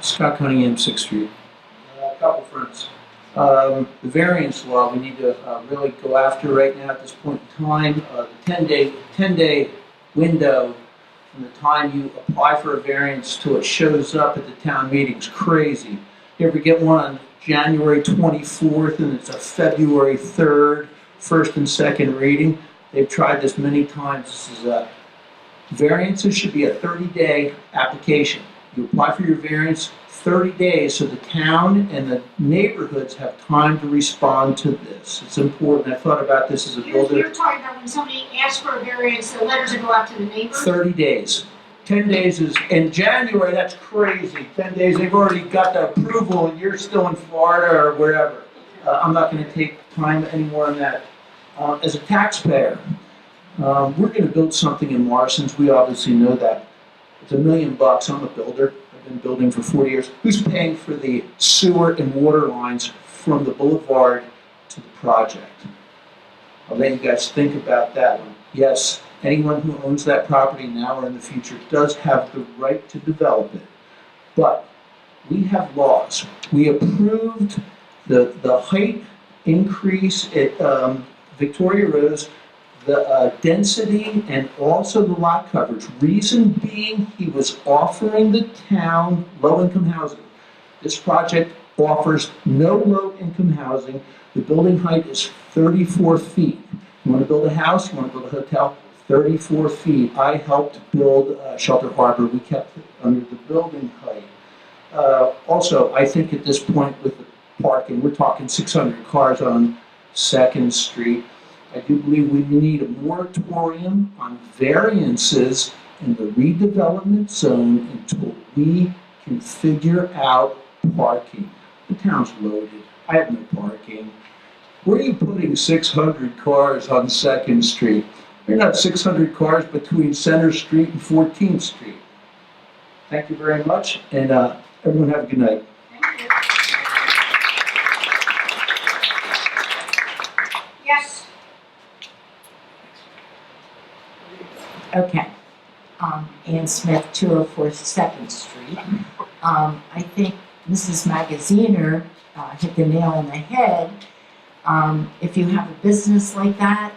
Scott Cunningham, 6th Street. A couple fronts. The variance law we need to really go after right now at this point in time. The 10-day window from the time you apply for a variance till it shows up at the town meeting is crazy. You ever get one on January 24th and it's a February 3rd, first and second reading? They've tried this many times. This is a variances should be a 30-day application. You apply for your variance 30 days so the town and the neighborhoods have time to respond to this. It's important. I thought about this as a builder. You're talking about when somebody asks for a variance, the letters will go out to the neighbors? 30 days. 10 days is, in January, that's crazy. 10 days, they've already got the approval and you're still in Florida or wherever. I'm not going to take time anymore on that. As a taxpayer, we're going to build something in Morrison's. We obviously know that. It's $1 million. I'm a builder. I've been building for 40 years. Who's paying for the sewer and water lines from the boulevard to the project? I'll let you guys think about that one. Yes, anyone who owns that property now or in the future does have the right to develop it. But we have laws. We approved the height increase at Victoria Rose, the density, and also the lot coverage. Reason being, he was offering the town low-income housing. This project offers no low-income housing. The building height is 34 feet. You want to build a house, you want to build a hotel, 34 feet. I helped build Shelter Harbor. We kept it under the building height. Also, I think at this point with the parking, we're talking 600 cars on 2nd Street. I do believe we need a moratorium on variances in the redevelopment zone until we can figure out parking. The town's loaded. I have no parking. Where are you putting 600 cars on 2nd Street? There are not 600 cars between Center Street and 14th Street. Thank you very much, and everyone have a good night. Yes. Okay. Ann Smith, 204 2nd Street. I think Mrs. Magaziner hit the nail on the head. If you have a business like that,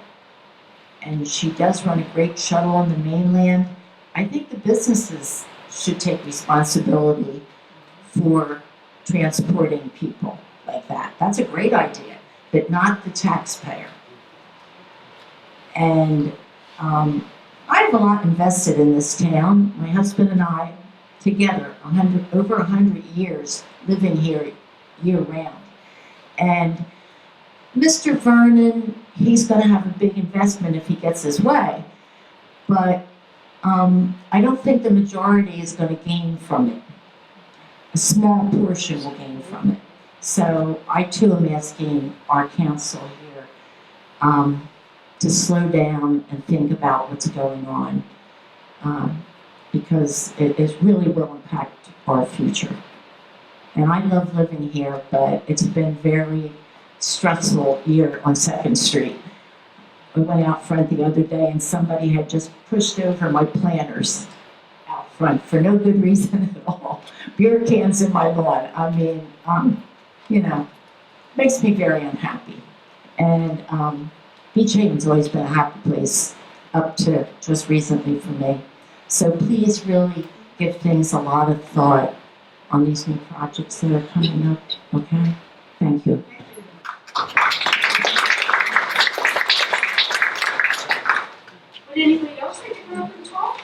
and she does run a great shuttle on the mainland, I think the businesses should take responsibility for transporting people like that. That's a great idea, but not the taxpayer. And I have a lot invested in this town. My husband and I, together, over 100 years living here year-round. And Mr. Vernon, he's going to have a big investment if he gets his way, but I don't think the majority is going to gain from it. A small portion will gain from it. So I too am asking our council here to slow down and think about what's going on, because it really will impact our future. And I love living here, but it's been very stressful here on 2nd Street. We went out front the other day and somebody had just pushed over my planters out front for no good reason at all. Beer cans in my lawn. I mean, makes me very unhappy. And Beach Haven's always been a happy place up to just recently for me. So please really give things a lot of thought on these new projects that are coming up, okay? Thank you. Would anybody else like to come up and talk?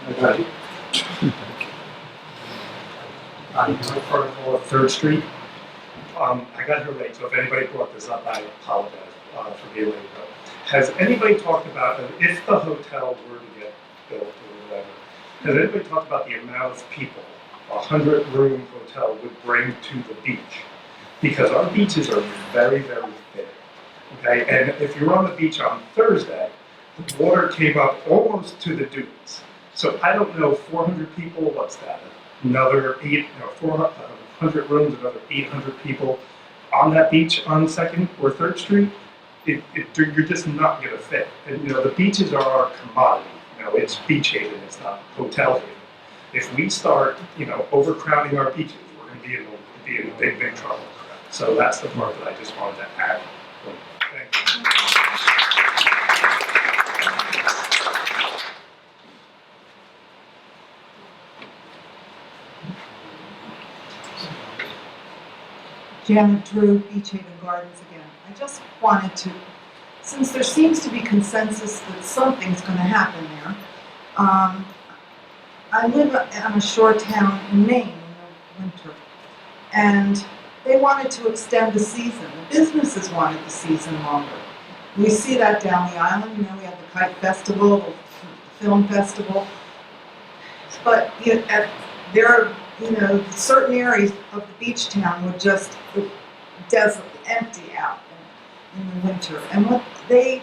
Okay. I'm Protocol of 3rd Street. I got here late, so if anybody brought this up, I apologize for being late. But has anybody talked about, if the hotel were to get built or whatever, has anybody talked about the amount of people a 100-room hotel would bring to the beach? Because our beaches are very, very thin. Okay, and if you're on the beach on Thursday, the water came up almost to the dunes. So I don't know, 400 people, what's that? Another 400 rooms, another 800 people on that beach on 2nd or 3rd Street. You're just not going to fit. And the beaches are our commodity. It's Beach Haven, it's not Hotel Haven. If we start, overcrowding our beaches, we're going to be in big, big trouble. So that's the part that I just wanted to add. Thank you. Janet Drew, Beach Haven Gardens again. I just wanted to, since there seems to be consensus that something's going to happen there, I live on a shore town in Maine in the winter, and they wanted to extend the season. The businesses wanted the season longer. We see that down the island. You know, we have the Kite Festival, the Film Festival, but there are, you know, certain areas of the beach town would just desolate, empty out in the winter. And what they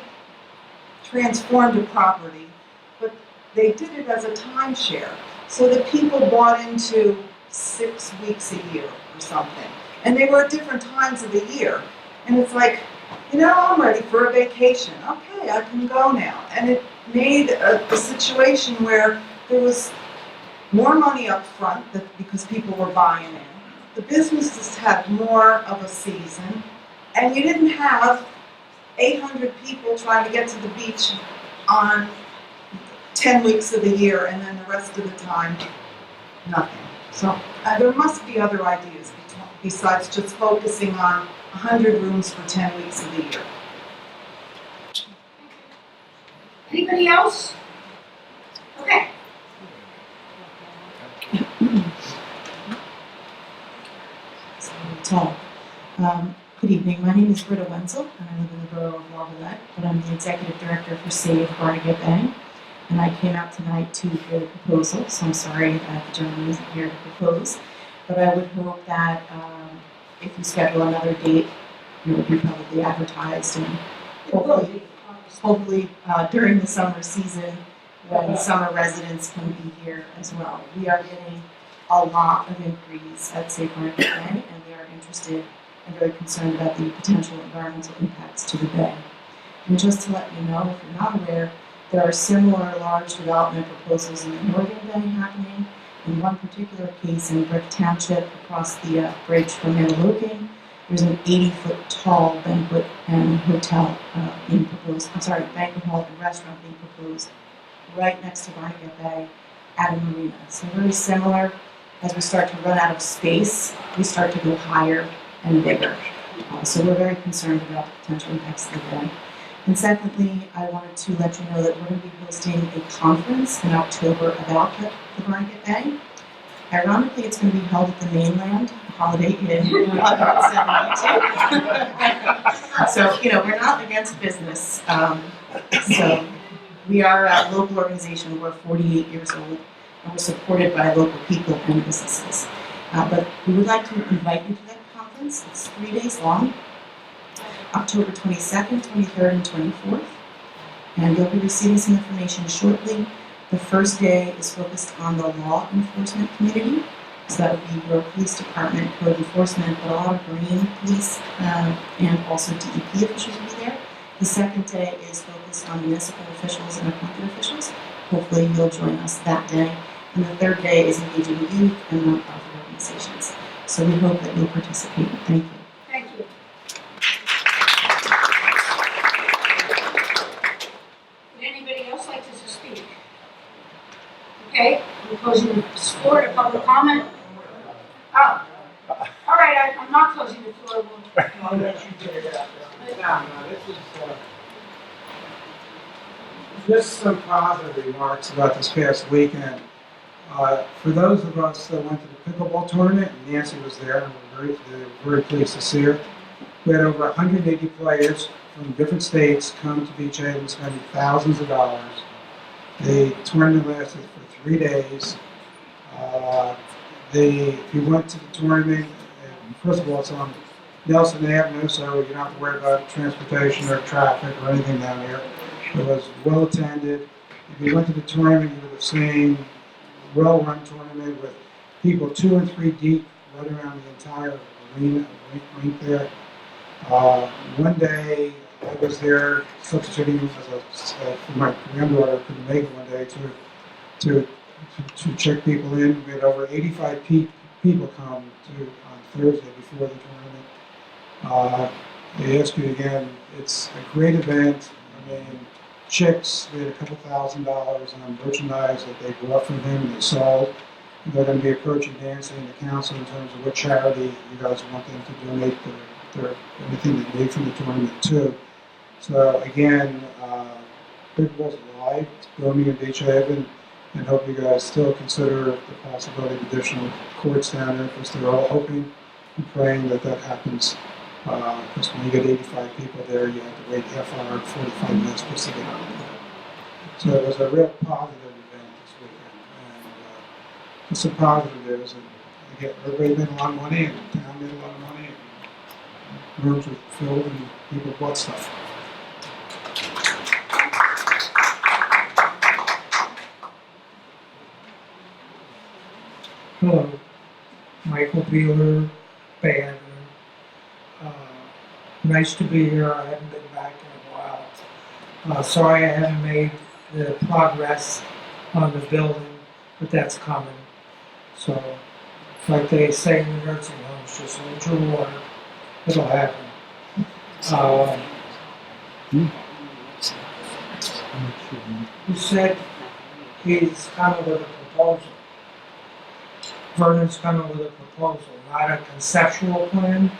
transformed a property, but they did it as a timeshare, so that people bought into 6 weeks a year or something. And they were at different times of the year. And it's like, you know, I'm ready for a vacation. Okay, I can go now. And it made a situation where there was more money up front because people were buying in. The businesses had more of a season, and you didn't have 800 people trying to get to the beach on 10 weeks of the year, and then the rest of the time, nothing. So there must be other ideas besides just focusing on 100 rooms for 10 weeks of the year. Anybody else? Okay. Tall. Good evening. My name is Britta Wenzel, and I live in the borough of Lavallette, but I'm the executive director for Save Barnegat Bay. And I came out tonight to give a proposal, so I'm sorry that the gentleman isn't here to propose. But I would hope that if you schedule another date, it would be probably advertised and hopefully during the summer season when summer residents can be here as well. We are getting a lot of inquiries at Save Barnegat Bay, and they are interested and very concerned about the potential environmental impacts to the bay. And just to let you know, if you're not aware, there are similar large development proposals in the Northern Bay happening. In one particular case in Brick Township, across the bridge from Maniloking, there's an 80-foot tall banquet and hotel being proposed. Banquet hall and restaurant being proposed right next to Barnegat Bay at a marina. So very similar. As we start to run out of space, we start to go higher and bigger. So we're very concerned about the potential impacts of the bay. And secondly, I wanted to let you know that we're going to be hosting a conference in October about the Barnegat Bay. Ironically, it's going to be held at the mainland, Holiday Inn. So, you know, we're not against business. So we are a local organization. We're 48 years old, and we're supported by local people and businesses. But we would like to invite you to that conference. It's 3 days long. October 22nd, 23rd, and 24th. And you'll be receiving some information shortly. The first day is focused on the law enforcement community. So that would be your police department, code enforcement, but a lot of Marine police and also DEP officials will be there. The second day is focused on municipal officials and appointed officials. Hopefully you'll join us that day. And the third day is engaging youth and nonprofit organizations. So we hope that you'll participate. Thank you. Thank you. Would anybody else like to speak? Okay, we're closing the floor to public comment. Oh, all right, I'm not closing the floor. I'll let you take it out there. No, this is just some positive remarks about this past weekend. For those of us that went to the pickleball tournament, and Nancy was there, and we're very pleased to see her. We had over 180 players from different states come to Beach Haven, spending thousands of dollars. The tournament lasted for 3 days. If you went to the tournament, first of all, it's on Nelson Avenue, so you don't have to worry about transportation or traffic or anything down here. It was well attended. If you went to the tournament, you would have seen a well-run tournament with people 2 and 3 deep right around the entire arena, rink there. One day, I was there substituting for my granddaughter, couldn't make it one day to check people in. We had over 85 people come on Thursday before the tournament. They ask you again, it's a great event. I mean, chicks, we had a couple $1,000s on merchandise that they bought from them and they sold. They're gonna be approaching Nancy and the council in terms of what charity you guys want them to donate anything they need from the tournament to. So again, pickleball's alive, it's booming in Beach Haven, and hope you guys still consider the possibility of additional courts down there, because they're all hoping and praying that that happens. Because when you get 85 people there, you have to wait half hour, 45 minutes just to get on the court. So it was a real positive event this weekend, and it's a positive news. And again, everybody made a lot of money, and the town made a lot of money, and rooms were filled, and people bought stuff. Hello, Michael Beeler, Banner. Nice to be here. I haven't been back in a while. Sorry I haven't made the progress on the building, but that's coming. So, like they say in the nursing homes, just hold your water. It'll happen. He said he's coming with a proposal. Vernon's coming with a proposal, not a conceptual plan.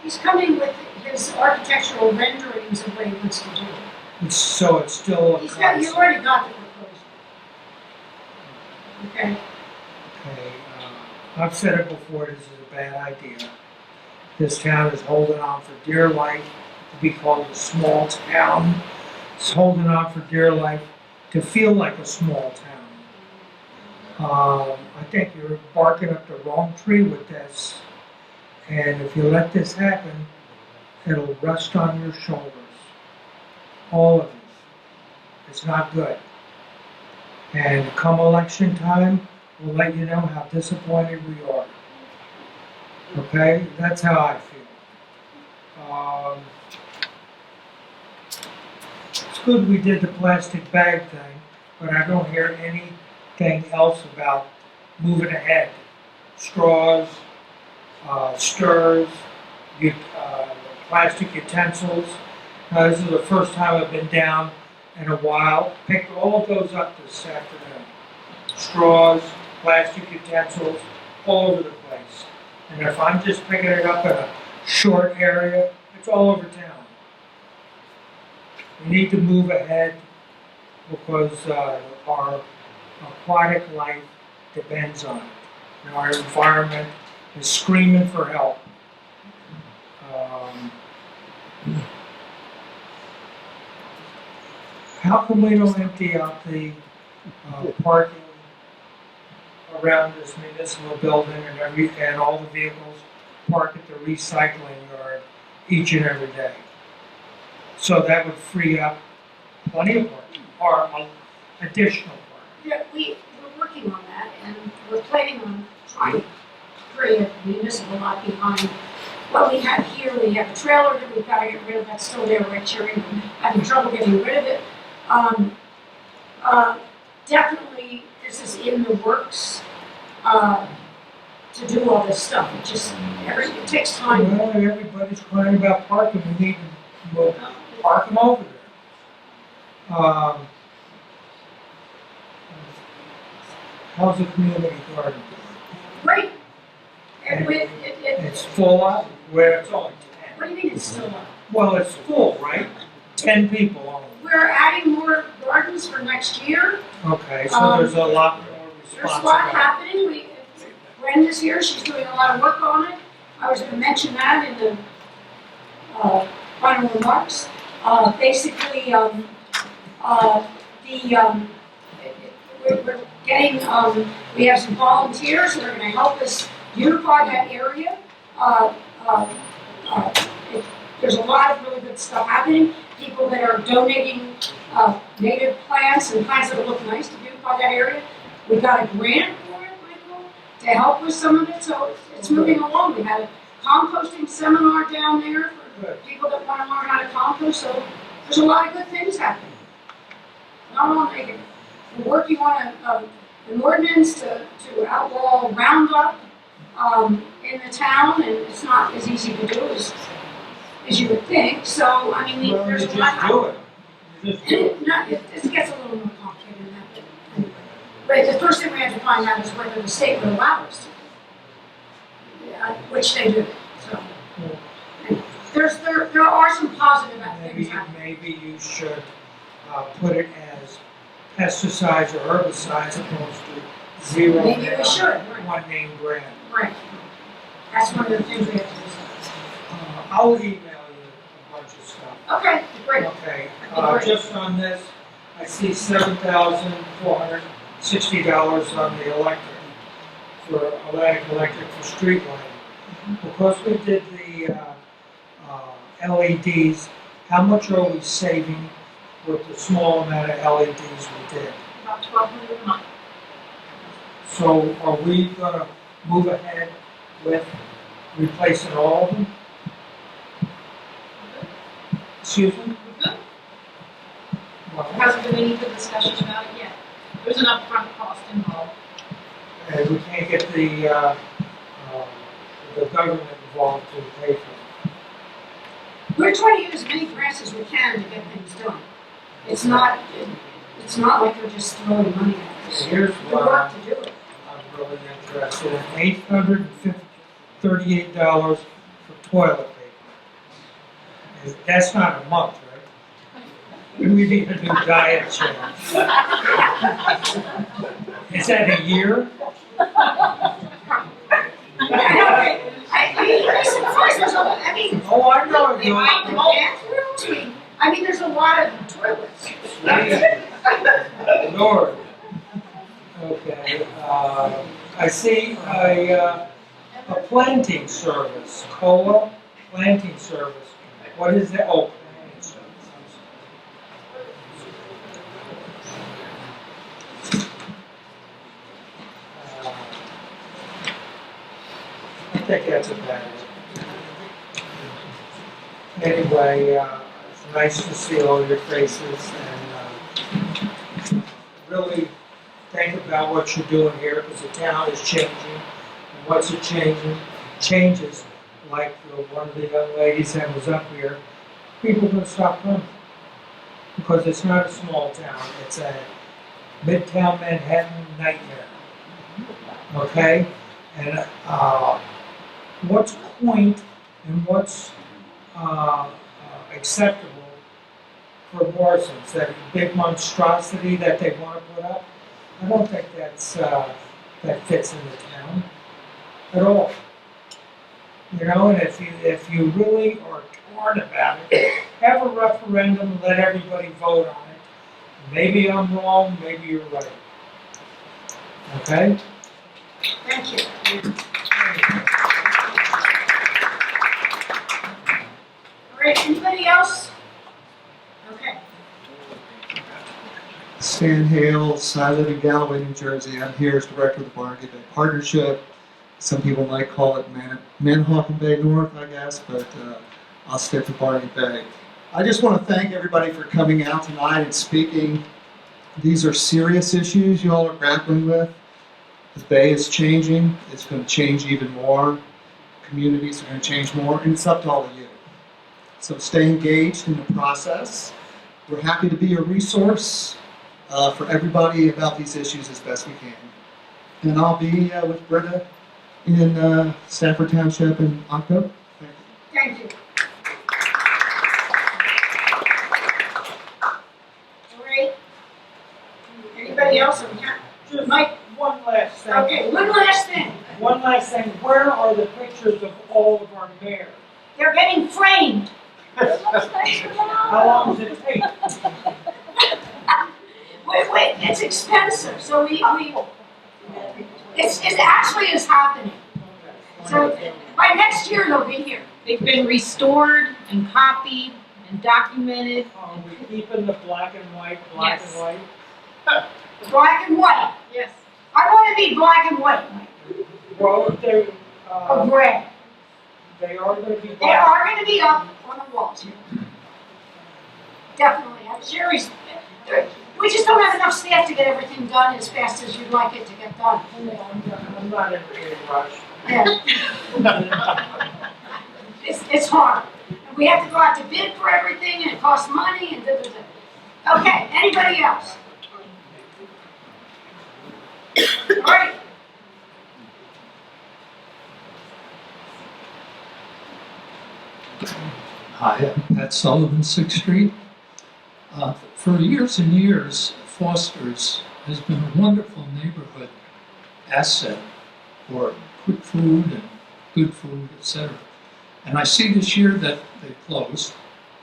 He's coming with his architectural renderings of what he wants to do. So it's still a You concept. already got the proposal. Okay? Okay, I've said it before, this is a bad idea. This town is holding on for dear life to be called a small town. It's holding on for dear life to feel like a small town. I think you're barking up the wrong tree with this. And if you let this happen, it'll rest on your shoulders. All of you. It's not good. And come election time, we'll let you know how disappointed we are. Okay? That's how I feel. It's good we did the plastic bag thing, but I don't hear anything else about moving ahead. Straws, stirs, plastic utensils. Now, this is the first time I've been down in a while. Picked all of those up this afternoon. Straws, plastic utensils, all over the place. And if I'm just picking it up in a short area, it's all over town. We need to move ahead because our aquatic life depends on it. And our environment is screaming for help. How come we don't empty out the parking around this municipal building and all the vehicles park at the recycling yard each and every day? So that would free up plenty of parking, or additional parking. Yeah, we're working on that, and we're planning on trying to create a municipal lot behind what we have here. We have a trailer that we've got to get rid of, that's still there, we're cheering, having trouble getting rid of it. Definitely, this is in the works, to do all this stuff. It takes time. Well, everybody's crying about parking, we need to park them over there. How's the community garden? Great. It's full up, where it's only 10. What do you mean it's still up? Well, it's full, right? 10 people only. We're adding more gardens for next year. Okay, so there's a lot more There's a lot responsibility. happening. Brenda's here, she's doing a lot of work on it. I was gonna mention that in the final remarks. Basically, we're getting, we have some volunteers that are gonna help us beautify that area. There's a lot of really good stuff happening. People that are donating native plants and plants that look nice to beautify that area. We got a grant for it, Michael, to help with some of it, so it's moving along. We had a composting seminar down there for people that want to learn how to compost, so there's a lot of good things happening. Not only, we're working on an ordinance to outlaw Roundup in the town, and it's not as easy to do as you would think. So, I mean, there's a lot happening. It gets a little more complicated than that, but anyway. But the first thing we have to find out is whether the state would allow us to do it. Yeah, which they do, so. There are some positive things Maybe, happening. maybe you should put it as pesticides or herbicides opposed to zero. Maybe we should, right. One name brand. Right. That's one of the things we have to decide. I'll email you a bunch of stuff. Okay, great. Okay, That'd be great. just on this, I see $7,460 on the electric, for Atlantic Electric for street lighting. Because we did the LEDs, how much are we saving with the small amount of LEDs we did? About $1,200 a month. So are we gonna move ahead with replacing all of them? Excuse me? Good. Well, There hasn't been any good discussion about it yet. There's an upfront cost involved. and we can't get the government involved to pay for it. We're trying to use as many grants as we can to get things done. It's not like we're just throwing money at us. Here's We work why to do it. I'm really interested in $838 for toilet paper. That's not a month, right? We need a new diet change. Is that a year? Oh, I know. I mean, there's a lot of toilets. Lord. Okay, I see a planting service, COA planting service. What is that? Oh, planting service. I think that's about it. Anyway, it's nice to see all your faces and really think about what you're doing here because the town is changing. And what's it changing? Changes, like one of the young ladies that was up here, people are going to stop coming. Because it's not a small town, it's a midtown Manhattan nightmare. Okay? And what's quaint and what's acceptable for Morrison's, that big monstrosity that they want to put up? I don't think that fits in the town at all. You know, and if you really are torn about it, have a referendum and let everybody vote on it. Maybe I'm wrong, maybe you're right. Okay? Thank you. All right, anybody else? Okay. Stan Hales, I live in Galloway, New Jersey. I'm here as director of the Barnegat Bay Partnership. Some people might call it Manahawkin Bay North, I guess, but I'll stick to Barnegat Bay. I just want to thank everybody for coming out tonight and speaking. These are serious issues you all are grappling with. The Bay is changing. It's going to change even more. Communities are going to change more, and it's up to all of you. So stay engaged in the process. We're happy to be a resource for everybody about these issues as best we can. And I'll be with Britta in Stafford Township in October. Thank you. All right. Anybody else? Mike? One last thing. Okay, one last thing. One last thing. Where are the pictures of all of our mayors? They're getting framed. How long does it take? Wait, it's expensive, so it actually is happening. So by next year they'll be here. They've been restored and copied and documented. Are we keeping the black and white, Yes. and white? Black and white. Yes. I want to be black and white. Well, they, Or gray. they are going to be They black. are going to be up on the walls here. Definitely. I'm serious. We just don't have enough staff to get everything done as fast as you'd like it to get done. I'm not in a big rush. Yeah. It's hard. And we have to go out to bid for everything, and it costs money, and da. Okay, anybody else? All right. Hi, I'm Pat Sullivan, 6th Street. For years and years, Foster's has been a wonderful neighborhood asset for quick food and good food, etc. And I see this year that they closed,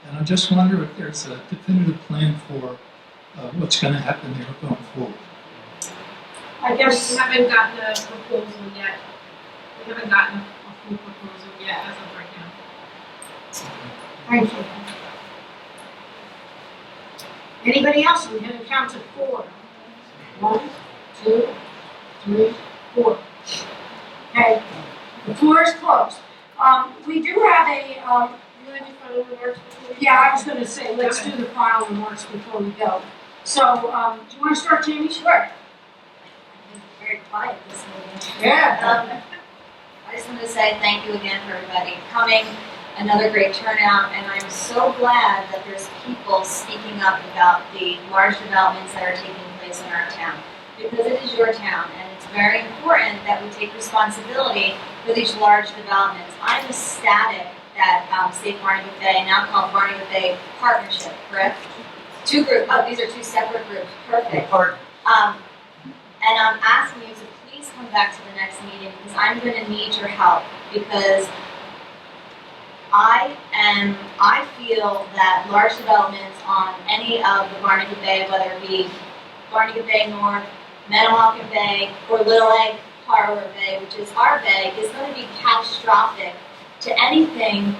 and I just wonder if there's a definitive plan for what's going to happen there going forward. I guess. We haven't gotten a proposal yet. We haven't gotten a full proposal yet as of right now. Thank you. Anybody else? I'm going to count to 4. 1, 2, 3, 4. Okay, the floor is closed. We do have a, You want to do final remarks before we yeah, I was going to say, let's do the final remarks before we go. So, do you want to start, Jamie? Sure. Very quiet this meeting. Yeah. I just wanted to say thank you again for everybody coming. Another great turnout, and I'm so glad that there's people speaking up about the large developments that are taking place in our town. Because it is your town, and it's very important that we take responsibility for these large developments. I'm ecstatic that State Barnegat Bay, now called Barnegat Bay Partnership, correct? 2 groups. Oh, these are 2 separate groups. Perfect. And I'm asking you to please come back to the next meeting because I'm going to need your help because I feel that large developments on any of the Barnegat Bay, whether it be Barnegat Bay North, Manawauken Bay, or Little Egg Harbor Bay, which is our bay, is going to be catastrophic to anything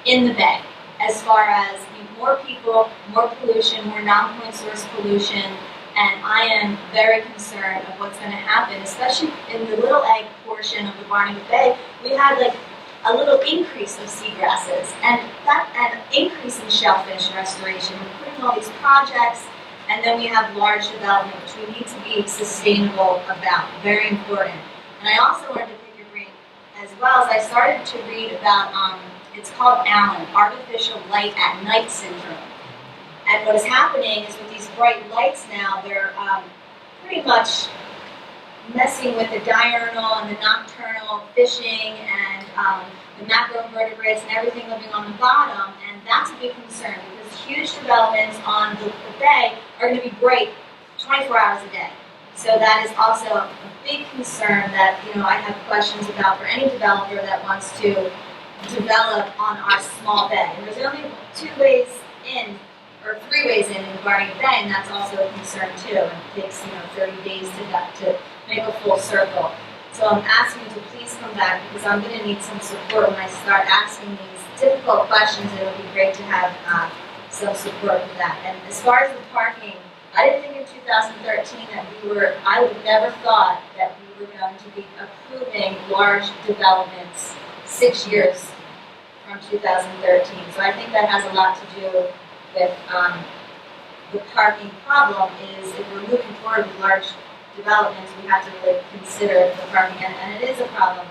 in the bay as far as more people, more pollution, more non-point source pollution, and I am very concerned of what's going to happen, especially in the Little Egg portion of the Barnegat Bay. We had like a little increase of seagrasses and an increase in shellfish restoration. We're putting all these projects, and then we have large development, which we need to be sustainable about. Very important. And I also wanted to pick your brain as well as I started to read about, it's called ALAN, Artificial Light at Night Syndrome. And what is happening is with these bright lights now, they're pretty much messing with the diurnal and the nocturnal fishing and the macroinvertebrates and everything living on the bottom, and that's a big concern because huge developments on the bay are going to be bright 24 hours a day. So that is also a big concern that I have questions about for any developer that wants to develop on our small bay. And there's only 2 ways in, or 3 ways in Barnegat Bay, and that's also a concern too. And it takes 30 days to make a full circle. So I'm asking you to please come back because I'm going to need some support when I start asking these difficult questions. It would be great to have some support for that. And as far as the parking, I didn't think in 2013 that I would never thought that we were going to be approving large developments 6 years from 2013. So I think that has a lot to do with the parking problem is if we're moving forward with large developments, we have to really consider the parking, and it is a problem.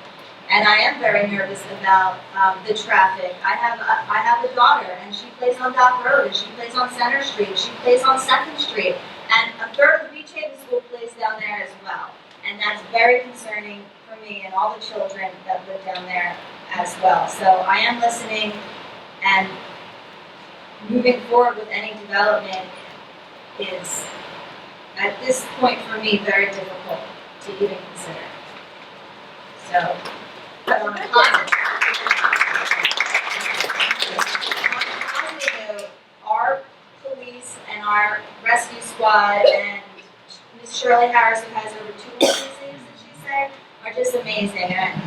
And I am very nervous about the traffic. I have a daughter, and she plays on Dock Road, and she plays on Center Street, she plays on 2nd Street, and a third of the Beach Haven School plays down there as well. And that's very concerning for me and all the children that live down there as well. So I am listening, and moving forward with any development is, at this point for me, very difficult to even consider. So, but on a positive note, our police and our rescue squad and Miss Shirley Harris, who has over 2 witnesses, did she say, are just amazing. And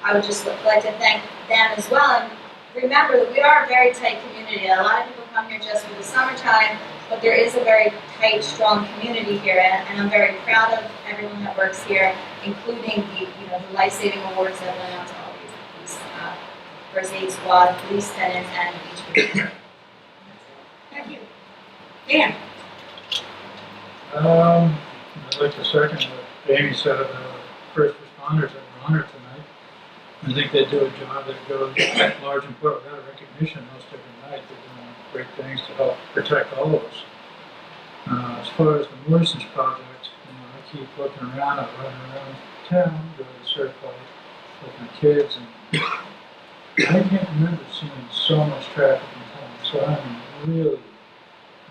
I would just like to thank them as well. And remember that we are a very tight community. A lot of people come here just for the summertime, but there is a very tight, strong community here, and I'm very proud of everyone that works here, including the life-saving awards that went out to all these first aid squad, police tenants, and each group. Thank you. Dan. I'd like to second what Amy said about the first responders that were honored tonight. I think they do a job that goes large and put without recognition most every night. They're doing great things to help protect all of us. As far as the Morrison's project, keep looking around, I run around town, go to the Circle, with my kids, and I can't remember seeing so much traffic in town. So I'm really,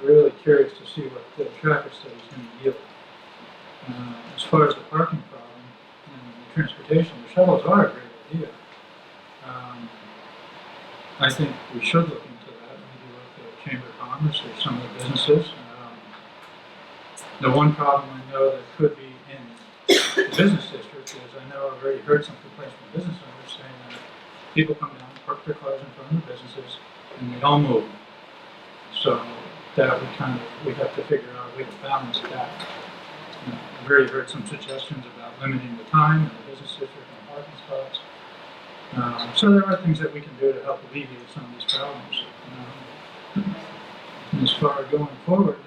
really curious to see what the traffic study is going to yield. As far as the parking problem and the transportation, the shuttles are a great idea. I think we should look into that, maybe with the Chamber of Commerce or some of the businesses. The one problem I know that could be in the business district is I know I've already heard some complaints from business owners saying that people come down, park their cars in front of the businesses, and they don't move. So that we have to figure out a way to balance that. I've already heard some suggestions about limiting the time in the business district and parking spots. So there are things that we can do to help alleviate some of these problems. And as far as going forward,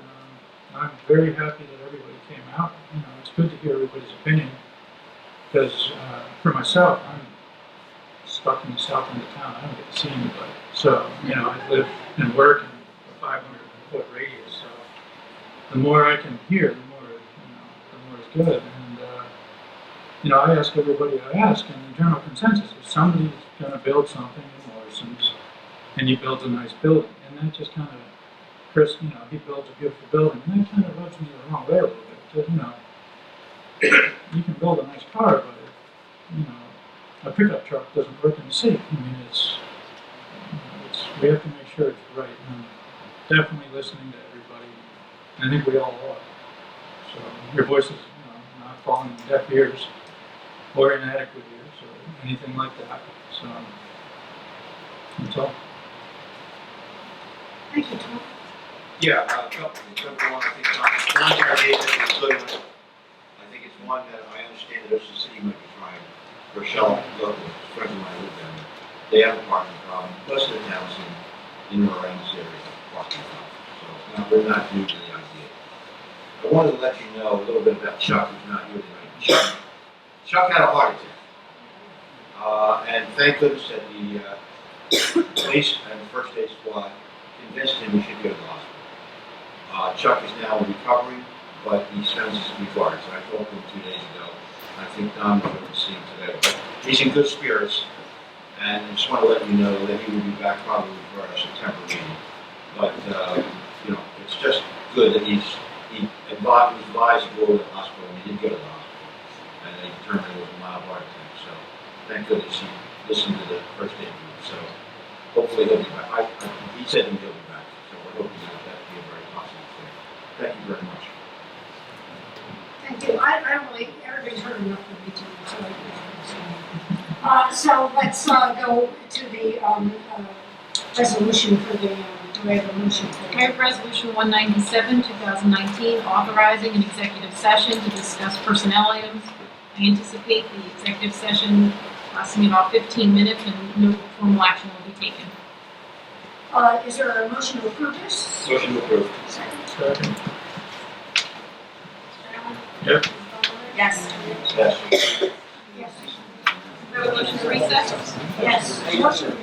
I'm very happy that everybody came out. It's good to hear everybody's opinion because for myself, I'm stuck in the south end of town. I don't get to see anybody. So, I live and work in a 500-foot radius. So the more I can hear, the more is good. And, I ask everybody I ask, and the general consensus is somebody's going to build something in Morrison's, and he builds a nice building. And that just kind of, Chris, he builds a beautiful building, and that kind of rubs me the wrong way a little bit. You can build a nice car, but, a pickup truck doesn't work in the city. I mean, we have to make sure it's right. And I'm definitely listening to everybody, and I think we all are. So your voice is, not falling on deaf ears or inadequate ears or anything like that. So that's all. Thank you, Tom. Yeah, a couple things. Number one, I think one thing I gave is a good one. I think it's one that I understand that the city might be trying. Rochelle, local friends of mine live down there. They have a parking problem. Most of the towns in or around this area have a parking problem. So we're not new to the idea. I wanted to let you know a little bit about Chuck, who's not here tonight. Chuck had a heart attack. And thank goodness that the police and the first aid squad convinced him he should go to the hospital. Chuck is now in recovery, but he spends his regard. So I talked to him 2 days ago. I think Don was going to see him today. But he's in good spirits, and I just want to let you know that he will be back probably for our September meeting. But it's just good that he was advised to go to the hospital, and he did go to the hospital, and they determined it was a mild heart attack. So thank goodness he listened to the first aid group. So hopefully he'll be back. He said he'll be back, so we're hoping that will be a very positive thing. Thank you very much. Thank you. I don't really, everybody's heard enough of me tonight, so let's go to the resolution for the, do I have a motion for I have Resolution 197, 2019, authorizing an executive session to discuss personnel items. I anticipate the executive session lasting about 15 minutes and no formal action will be taken. Is there a motion to approve this? Motion to approve. Second. Yep. Yes. Yes. Yes. Resolution to recess? Yes. Motion.